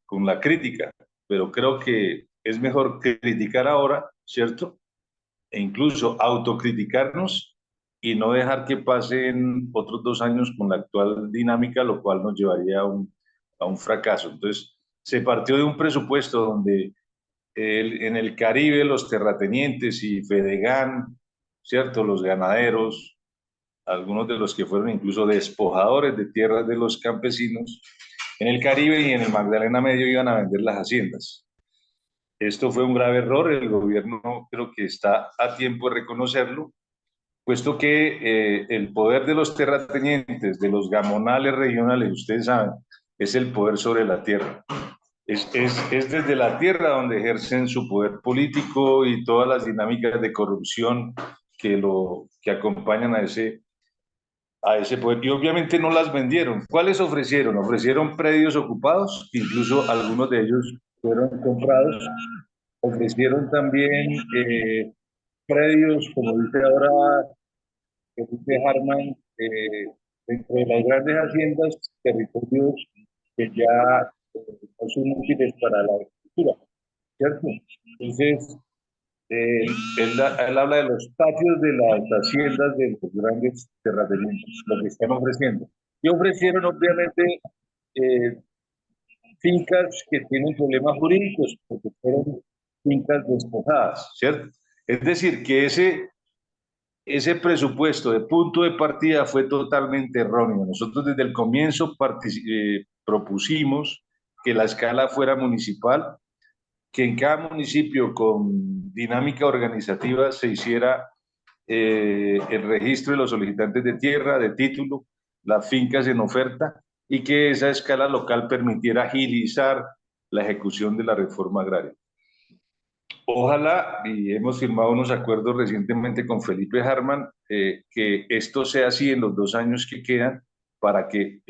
con la crítica, pero creo que es mejor criticar ahora, ¿cierto? E incluso autocriticarnos y no dejar que pasen otros 2 años con la actual dinámica, lo cual nos llevaría a un fracaso. Entonces, se partió de un presupuesto donde en el Caribe los terratenientes y Fedegan, ¿cierto? Los ganaderos, algunos de los que fueron incluso despojadores de tierras de los campesinos, en el Caribe y en el Magdalena Medio iban a vender las haciendas. Esto fue un grave error, el gobierno creo que está a tiempo de reconocerlo, puesto que el poder de los terratenientes, de los gamonales regionales, ustedes saben, es el poder sobre la tierra. Es desde la tierra donde ejercen su poder político y todas las dinámicas de corrupción que acompañan a ese poder. Y obviamente no las vendieron. ¿Cuáles ofrecieron? Ofrecieron predios ocupados, incluso algunos de ellos fueron comprados. Ofrecieron también predios, como dice ahora Felipe Harman, dentro de las grandes haciendas, territorios que ya no son útiles para la agricultura, ¿cierto? Entonces, él habla de los patios de las haciendas de los grandes terratenientes, lo que están ofreciendo. Y ofrecieron, obviamente, fincas que tienen problemas jurídicos porque fueron fincas despojadas, ¿cierto? Es decir, que ese presupuesto de punto de partida fue totalmente erróneo. Nosotros desde el comienzo propusimos que la escala fuera municipal, que en cada municipio con dinámica organizativa se hiciera el registro de los solicitantes de tierra, de título, las fincas en oferta y que esa escala local permitiera agilizar la ejecución de la reforma agraria. Ojalá, y hemos firmado unos acuerdos recientemente con Felipe Harman, que esto sea así en los 2 años que quedan para que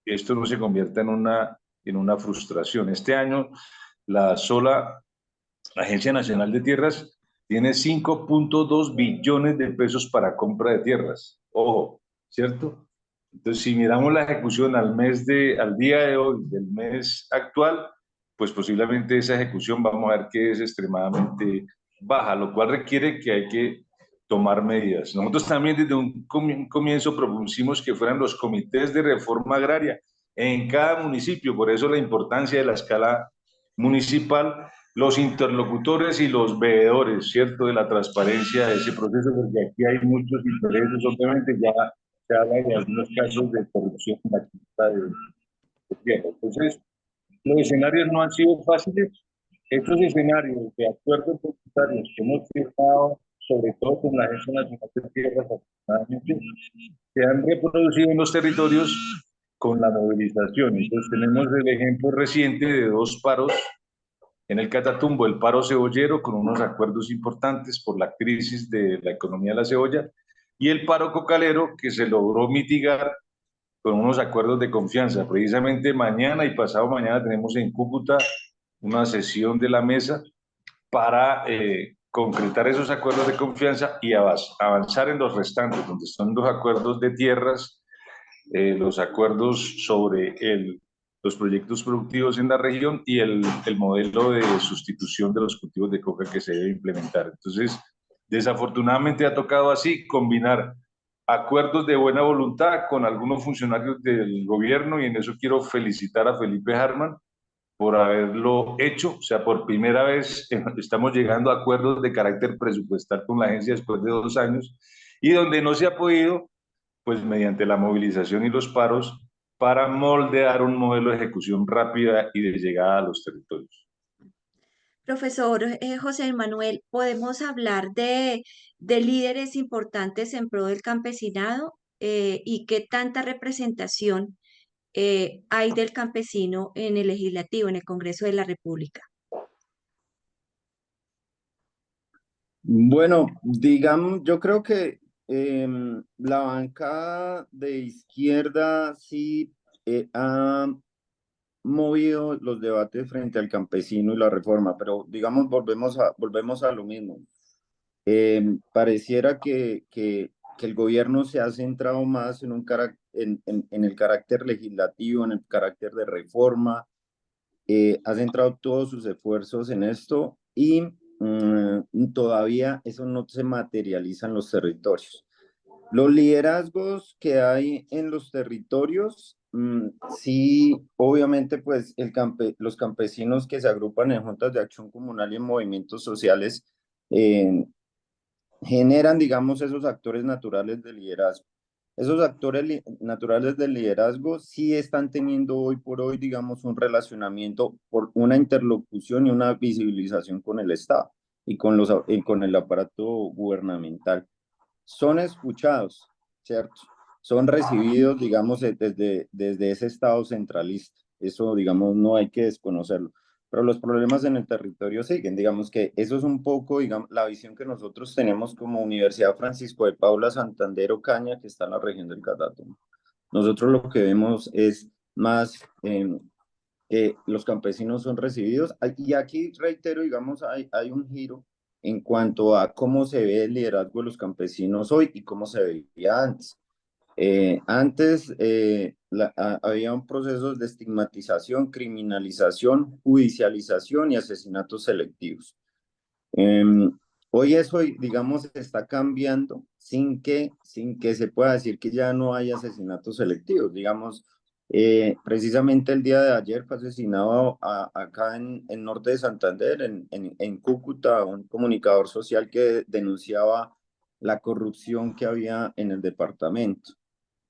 esto no se convierta en una frustración. Este año, la sola Agencia Nacional de Tierras tiene 5.2 billones de pesos para compra de tierras. Ojo, ¿cierto? Entonces, si miramos la ejecución al día de hoy del mes actual, pues posiblemente esa ejecución vamos a ver que es extremadamente baja, lo cual requiere que hay que tomar medidas. Nosotros también desde un comienzo propusimos que fueran los comités de reforma agraria en cada municipio, por eso la importancia de la escala municipal, los interlocutores y los veedores, ¿cierto?, de la transparencia de ese proceso, porque aquí hay muchos intereses, obviamente ya se habla de algunos casos de corrupción en la quita de tierra. Entonces, los escenarios no han sido fáciles. Estos escenarios de acuerdos voluntarios que hemos firmado, sobre todo con la Agencia Nacional de Tierras, afortunadamente, se han reproducido en los territorios con la movilización. Entonces, tenemos el ejemplo reciente de 2 paros en el Catatumbo, el paro cebollero con unos acuerdos importantes por la crisis de la economía de la cebolla y el paro cocalero que se logró mitigar con unos acuerdos de confianza. Precisamente mañana y pasado mañana tenemos en Cúcuta una sesión de la mesa para concretar esos acuerdos de confianza y avanzar en los restantes, donde son los acuerdos de tierras, los acuerdos sobre los proyectos productivos en la región y el modelo de sustitución de los cultivos de coca que se debe implementar. Entonces, desafortunadamente ha tocado así combinar acuerdos de buena voluntad con algunos funcionarios del gobierno y en eso quiero felicitar a Felipe Harman por haberlo hecho. O sea, por primera vez estamos llegando a acuerdos de carácter presupuestal con la agencia después de 2 años y donde no se ha podido, pues mediante la movilización y los paros, para moldear un modelo de ejecución rápida y de llegada a los territorios. Profesor José Manuel, ¿podemos hablar de líderes importantes en pro del campesinado y qué tanta representación hay del campesino en el legislativo, en el Congreso de la República? Bueno, digamos, yo creo que la bancada de izquierda sí ha movido los debates frente al campesino y la reforma, pero digamos, volvemos a lo mismo. Pareciera que el gobierno se ha centrado más en, en el carácter legislativo, en el carácter de reforma, ha centrado todos sus esfuerzos en esto y todavía eso no se materializa en los territorios. Los liderazgos que hay en los territorios, sí, obviamente, pues los campesinos que se agrupan en juntas de acción comunal y en movimientos sociales eh, generan, digamos, esos actores naturales de liderazgo. Esos actores naturales del liderazgo sí están teniendo hoy por hoy, digamos, un relacionamiento por una interlocución y una visibilización con el Estado y con el aparato gubernamental. Son escuchados, ¿cierto? Son recibidos, digamos, desde ese Estado centralista. Eso, digamos, no hay que desconocerlo. Pero los problemas en el territorio siguen. Digamos que eso es un poco, digamos, la visión que nosotros tenemos como Universidad Francisco de Paula Santander Ocaña, que está en la región del Catatumbo. Nosotros lo que vemos es más que los campesinos son recibidos. Y aquí reitero, digamos, hay un giro en cuanto a cómo se ve el liderazgo de los campesinos hoy y cómo se veía antes. Antes había un proceso de estigmatización, criminalización, judicialización y asesinatos selectivos. Hoy eso, digamos, está cambiando sin que se pueda decir que ya no hay asesinatos selectivos. Digamos, Precisamente el día de ayer fue asesinado acá en norte de Santander, en Cúcuta, un comunicador social que denunciaba la corrupción que había en el departamento.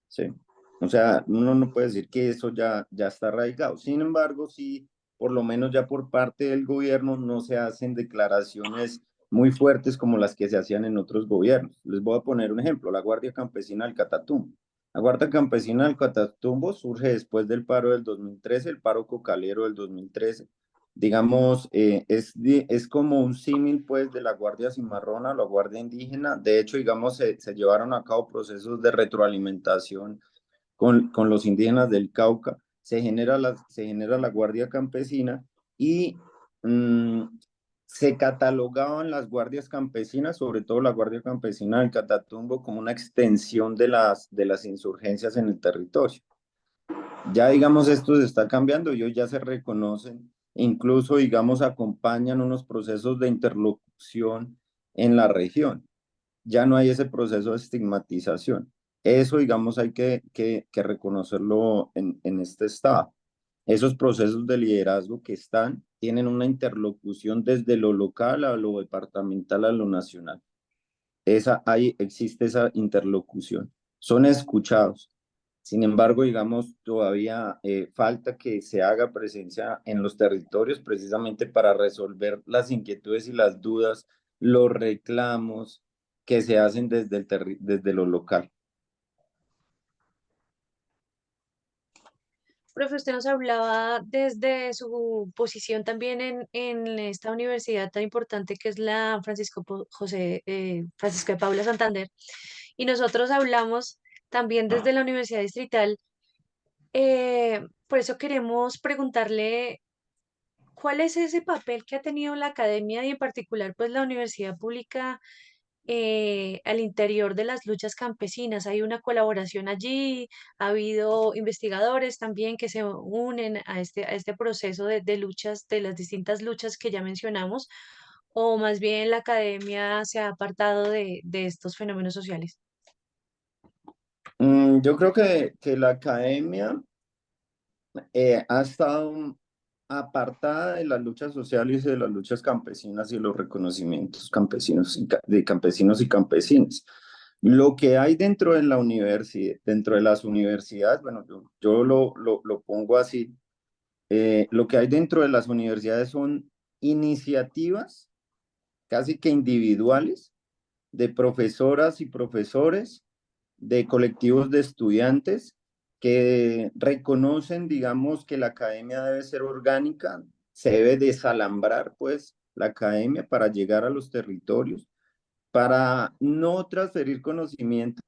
Sí. O sea, uno no puede decir que eso ya está arraigado. Sin embargo, sí, por lo menos ya por parte del gobierno no se hacen declaraciones muy fuertes como las que se hacían en otros gobiernos. Les voy a poner un ejemplo, la Guardia Campesina del Catatumbo. La Guardia Campesina del Catatumbo surge después del paro del 2013, el paro cocalero del 2013. Digamos, es como un símil pues de la Guardia Cimarrona, la Guardia Indígena. De hecho, digamos, se llevaron a cabo procesos de retroalimentación con los indígenas del Cauca. Se genera la Guardia Campesina y mm, se catalogaban las guardias campesinas, sobre todo la Guardia Campesina del Catatumbo, como una extensión de las insurgencias en el territorio. Ya, digamos, esto se está cambiando y hoy ya se reconocen, incluso, digamos, acompañan unos procesos de interlocución en la región. Ya no hay ese proceso de estigmatización. Eso, digamos, hay que reconocerlo en este estado. Esos procesos de liderazgo que están, tienen una interlocución desde lo local a lo departamental a lo nacional. Ahí existe esa interlocución. Son escuchados. Sin embargo, digamos, todavía falta que se haga presencia en los territorios precisamente para resolver las inquietudes y las dudas, los reclamos que se hacen desde lo local. Profe, usted nos hablaba desde su posición también en esta universidad tan importante que es la Francisco de Paula Santander. Y nosotros hablamos también desde la Universidad Distrital. Por eso queremos preguntarle cuál es ese papel que ha tenido la academia y en particular pues la universidad pública al interior de las luchas campesinas. Hay una colaboración allí, ha habido investigadores también que se unen a este proceso de luchas, de las distintas luchas que ya mencionamos, o más bien la academia se ha apartado de estos fenómenos sociales. Yo creo que la academia ha estado apartada de las luchas sociales y de las luchas campesinas y los reconocimientos campesinos de campesinos y campesinas. Lo que hay dentro de la universidad, dentro de las universidades, bueno, yo lo pongo así, lo que hay dentro de las universidades son iniciativas casi que individuales de profesoras y profesores, de colectivos de estudiantes que reconocen, digamos, que la academia debe ser orgánica, se debe desalambrar, pues, la academia para llegar a los territorios, para no transferir conocimiento,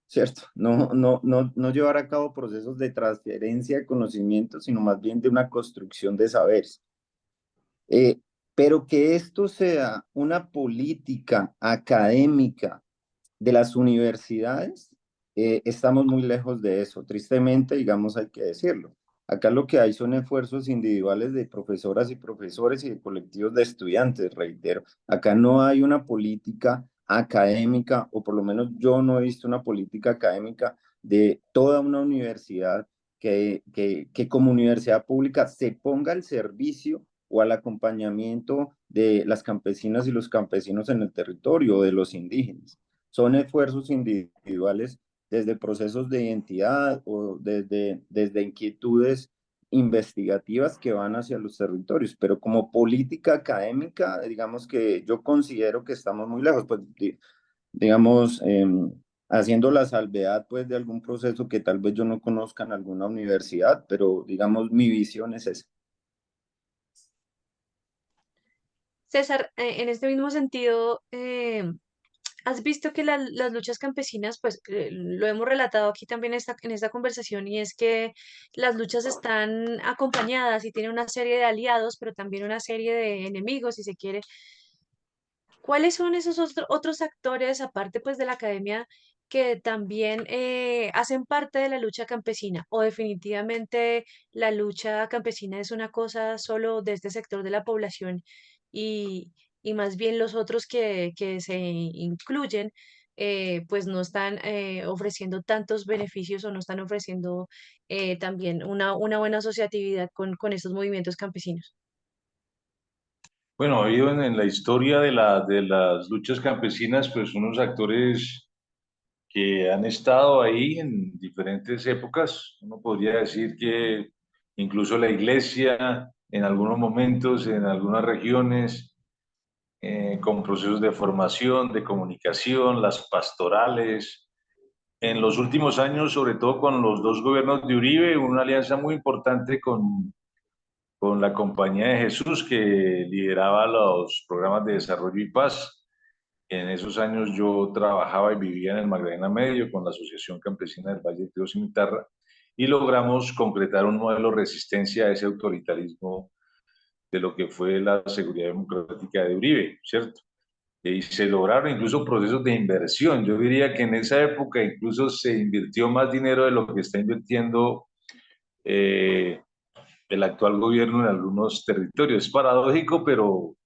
¿cierto? No llevar a cabo procesos de transferencia de conocimiento, sino más bien de una construcción de saberes. Eh, pero que esto sea una política académica de las universidades, estamos muy lejos de eso. Tristemente, digamos, hay que decirlo. Acá lo que hay son esfuerzos individuales de profesoras y profesores y de colectivos de estudiantes, reitero. Acá no hay una política académica, o por lo menos yo no he visto una política académica de toda una universidad que como universidad pública se ponga al servicio o al acompañamiento de las campesinas y los campesinos en el territorio, de los indígenas. Son esfuerzos individuales desde procesos de identidad o desde inquietudes investigativas que van hacia los territorios, pero como política académica, digamos que yo considero que estamos muy lejos, pues digamos, haciendo la salvedad pues de algún proceso que tal vez yo no conozca en alguna universidad, pero digamos mi visión es esa. César, en este mismo sentido, has visto que las luchas campesinas, pues lo hemos relatado aquí también en esta conversación, y es que las luchas están acompañadas y tienen una serie de aliados, pero también una serie de enemigos, si se quiere. ¿Cuáles son esos otros actores, aparte pues de la academia, que también hacen parte de la lucha campesina? ¿O definitivamente la lucha campesina es una cosa solo de este sector de la población y, y más bien los otros que se incluyen pues no están ofreciendo tantos beneficios o no están ofreciendo también una buena asociatividad con estos movimientos campesinos. Bueno, ha habido en la historia de las luchas campesinas, pues unos actores que han estado ahí en diferentes épocas. Uno podría decir que incluso la iglesia, en algunos momentos, en algunas regiones, con procesos de formación, de comunicación, las pastorales. En los últimos años, sobre todo con los dos gobiernos de Uribe, una alianza muy importante con la Compañía de Jesús, que lideraba los programas de desarrollo y paz. En esos años yo trabajaba y vivía en el Magdalena Medio con la Asociación Campesina del Valle de Río Cimitarra y logramos concretar un modelo de resistencia a ese autoritarismo de lo que fue la seguridad democrática de Uribe, ¿cierto? Y se lograron incluso procesos de inversión. Yo diría que en esa época incluso se invirtió más dinero de lo que está invirtiendo eh, el actual gobierno en algunos territorios. Es paradójico, pero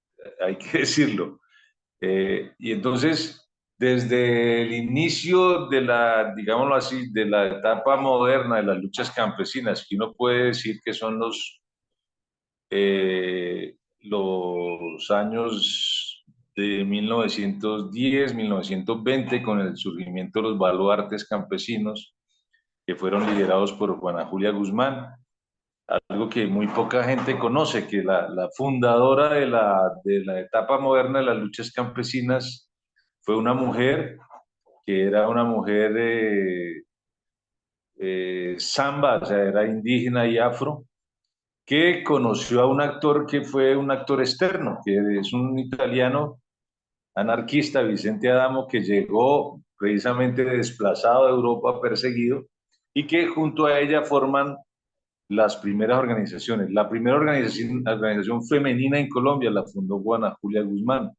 hay que decirlo. Y entonces, desde el inicio de la, digámoslo así, de la etapa moderna de las luchas campesinas, que uno puede decir que son los años de 1910, 1920, con el surgimiento de los baluartes campesinos, que fueron liderados por Juana Julia Guzmán, algo que muy poca gente conoce, que la fundadora de la etapa moderna de las luchas campesinas fue una mujer que era una mujer samba, o sea, era indígena y afro, que conoció a un actor que fue un actor externo, que es un italiano anarquista, Vicente Adamo, que llegó precisamente desplazado de Europa, perseguido, y que junto a ella forman las primeras organizaciones. La primera organización femenina en Colombia la fundó Juana Julia Guzmán.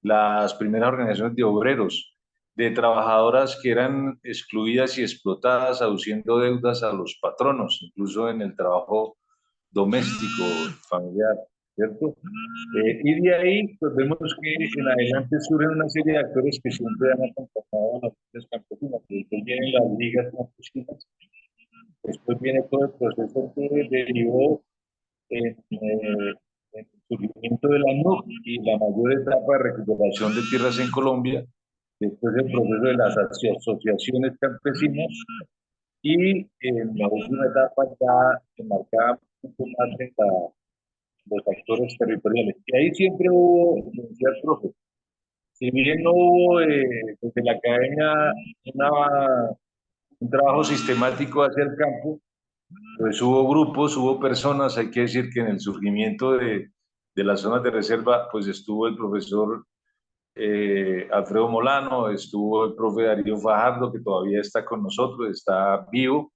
Las primeras organizaciones de obreros, de trabajadoras que eran excluidas y explotadas, aduciendo deudas a los patronos, incluso en el trabajo doméstico, familiar, ¿cierto? Y de ahí, pues vemos que en adelante surgen una serie de actores que siempre han acompañado a las luchas campesinas, que después vienen las ligas campesinas, después viene todo el proceso que derivó en el surgimiento de la NUC y la mayor etapa de recuperación de tierras en Colombia, después el proceso de las asociaciones campesinas y en la última etapa ya se marcaba un poco más en los actores territoriales. Y ahí siempre hubo, como decía el profe, si bien no hubo desde la academia un trabajo sistemático hacia el campo, pues hubo grupos, hubo personas, hay que decir que en el surgimiento de las zonas de reserva, pues estuvo el profesor Alfredo Molano, estuvo el profe Darío Fajardo, que todavía está con nosotros, está vivo,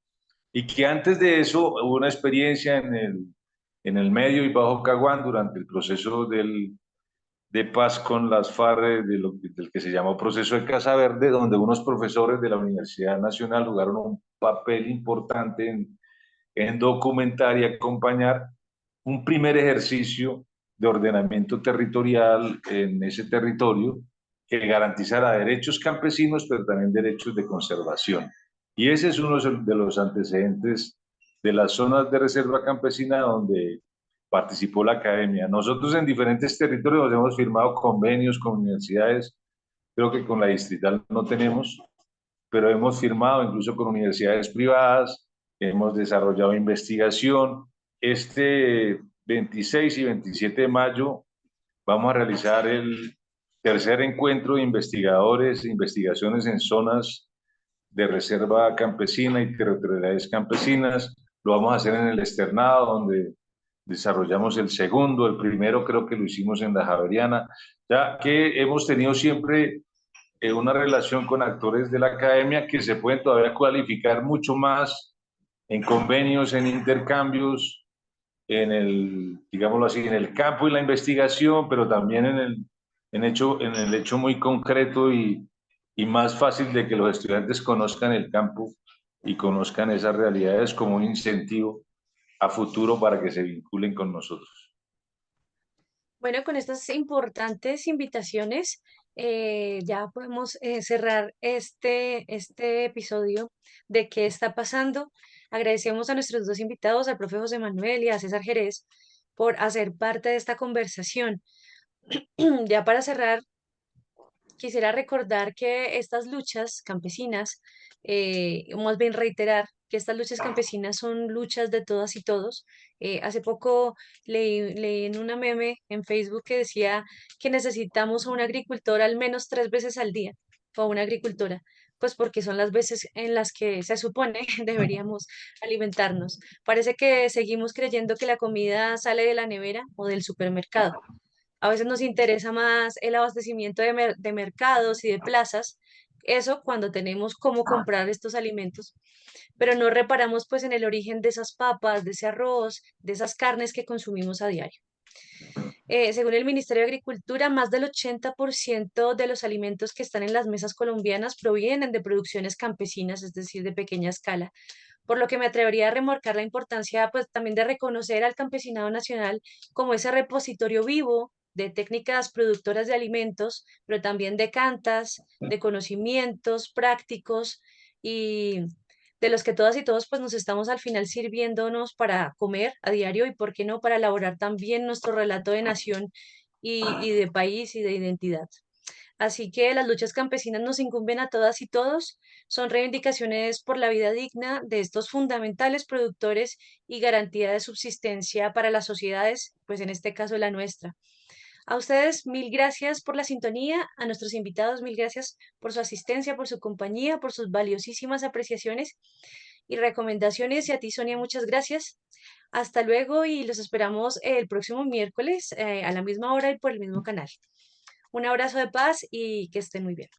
y que antes de eso hubo una experiencia en el Medio y Bajo Caguán durante el proceso de paz con las FARC, del que se llamó proceso de Casa Verde, donde unos profesores de la Universidad Nacional jugaron un papel importante en documentar y acompañar un primer ejercicio de ordenamiento territorial en ese territorio que garantizara derechos campesinos, pero también derechos de conservación. Y ese es uno de los antecedentes de las zonas de reserva campesina donde participó la academia. Nosotros en diferentes territorios hemos firmado convenios con universidades, creo que con la distrital no tenemos, pero hemos firmado incluso con universidades privadas, hemos desarrollado investigación. Este 26 y 27 de mayo vamos a realizar el tercer encuentro de investigadores, investigaciones en zonas de reserva campesina y territorialidades campesinas. Lo vamos a hacer en el Externado, donde desarrollamos el segundo. El primero creo que lo hicimos en la Javeriana, ya que hemos tenido siempre una relación con actores de la academia que se pueden todavía cualificar mucho más en convenios, en intercambios, digámoslo así, en el campo y la investigación, pero también en el hecho muy concreto y más fácil de que los estudiantes conozcan el campo y conozcan esas realidades como un incentivo a futuro para que se vinculen con nosotros. Bueno, con estas importantes invitaciones, ya podemos cerrar este episodio de qué está pasando. Agradecemos a nuestros dos invitados, al profe José Manuel y a César Jerez, por hacer parte de esta conversación. Ya para cerrar, quisiera recordar que estas luchas campesinas, o más bien reiterar que estas luchas campesinas son luchas de todas y todos. Hace poco leí en una meme en Facebook que decía que necesitamos a un agricultor al menos 3 veces al día, o a una agricultora, pues porque son las veces en las que se supone deberíamos alimentarnos. Parece que seguimos creyendo que la comida sale de la nevera o del supermercado. A veces nos interesa más el abastecimiento de mercados y de plazas, eso cuando tenemos cómo comprar estos alimentos, pero no reparamos pues en el origen de esas papas, de ese arroz, de esas carnes que consumimos a diario. Según el Ministerio de Agricultura, más del 80% de los alimentos que están en las mesas colombianas provienen de producciones campesinas, es decir, de pequeña escala, por lo que me atrevería a remarcar la importancia pues también de reconocer al campesinado nacional como ese repositorio vivo de técnicas productoras de alimentos, pero también de cantas, de conocimientos prácticos y de los que todas y todos pues nos estamos al final sirviéndonos para comer a diario y por qué no para elaborar también nuestro relato de nación y de país y de identidad. Así que las luchas campesinas nos incumben a todas y todos, son reivindicaciones por la vida digna de estos fundamentales productores y garantía de subsistencia para las sociedades, pues en este caso la nuestra. A ustedes, mil gracias por la sintonía, a nuestros invitados, mil gracias por su asistencia, por su compañía, por sus valiosísimas apreciaciones y recomendaciones. Y a ti, Sonia, muchas gracias. Hasta luego y los esperamos el próximo miércoles a la misma hora y por el mismo canal. Un abrazo de paz y que estén muy bien.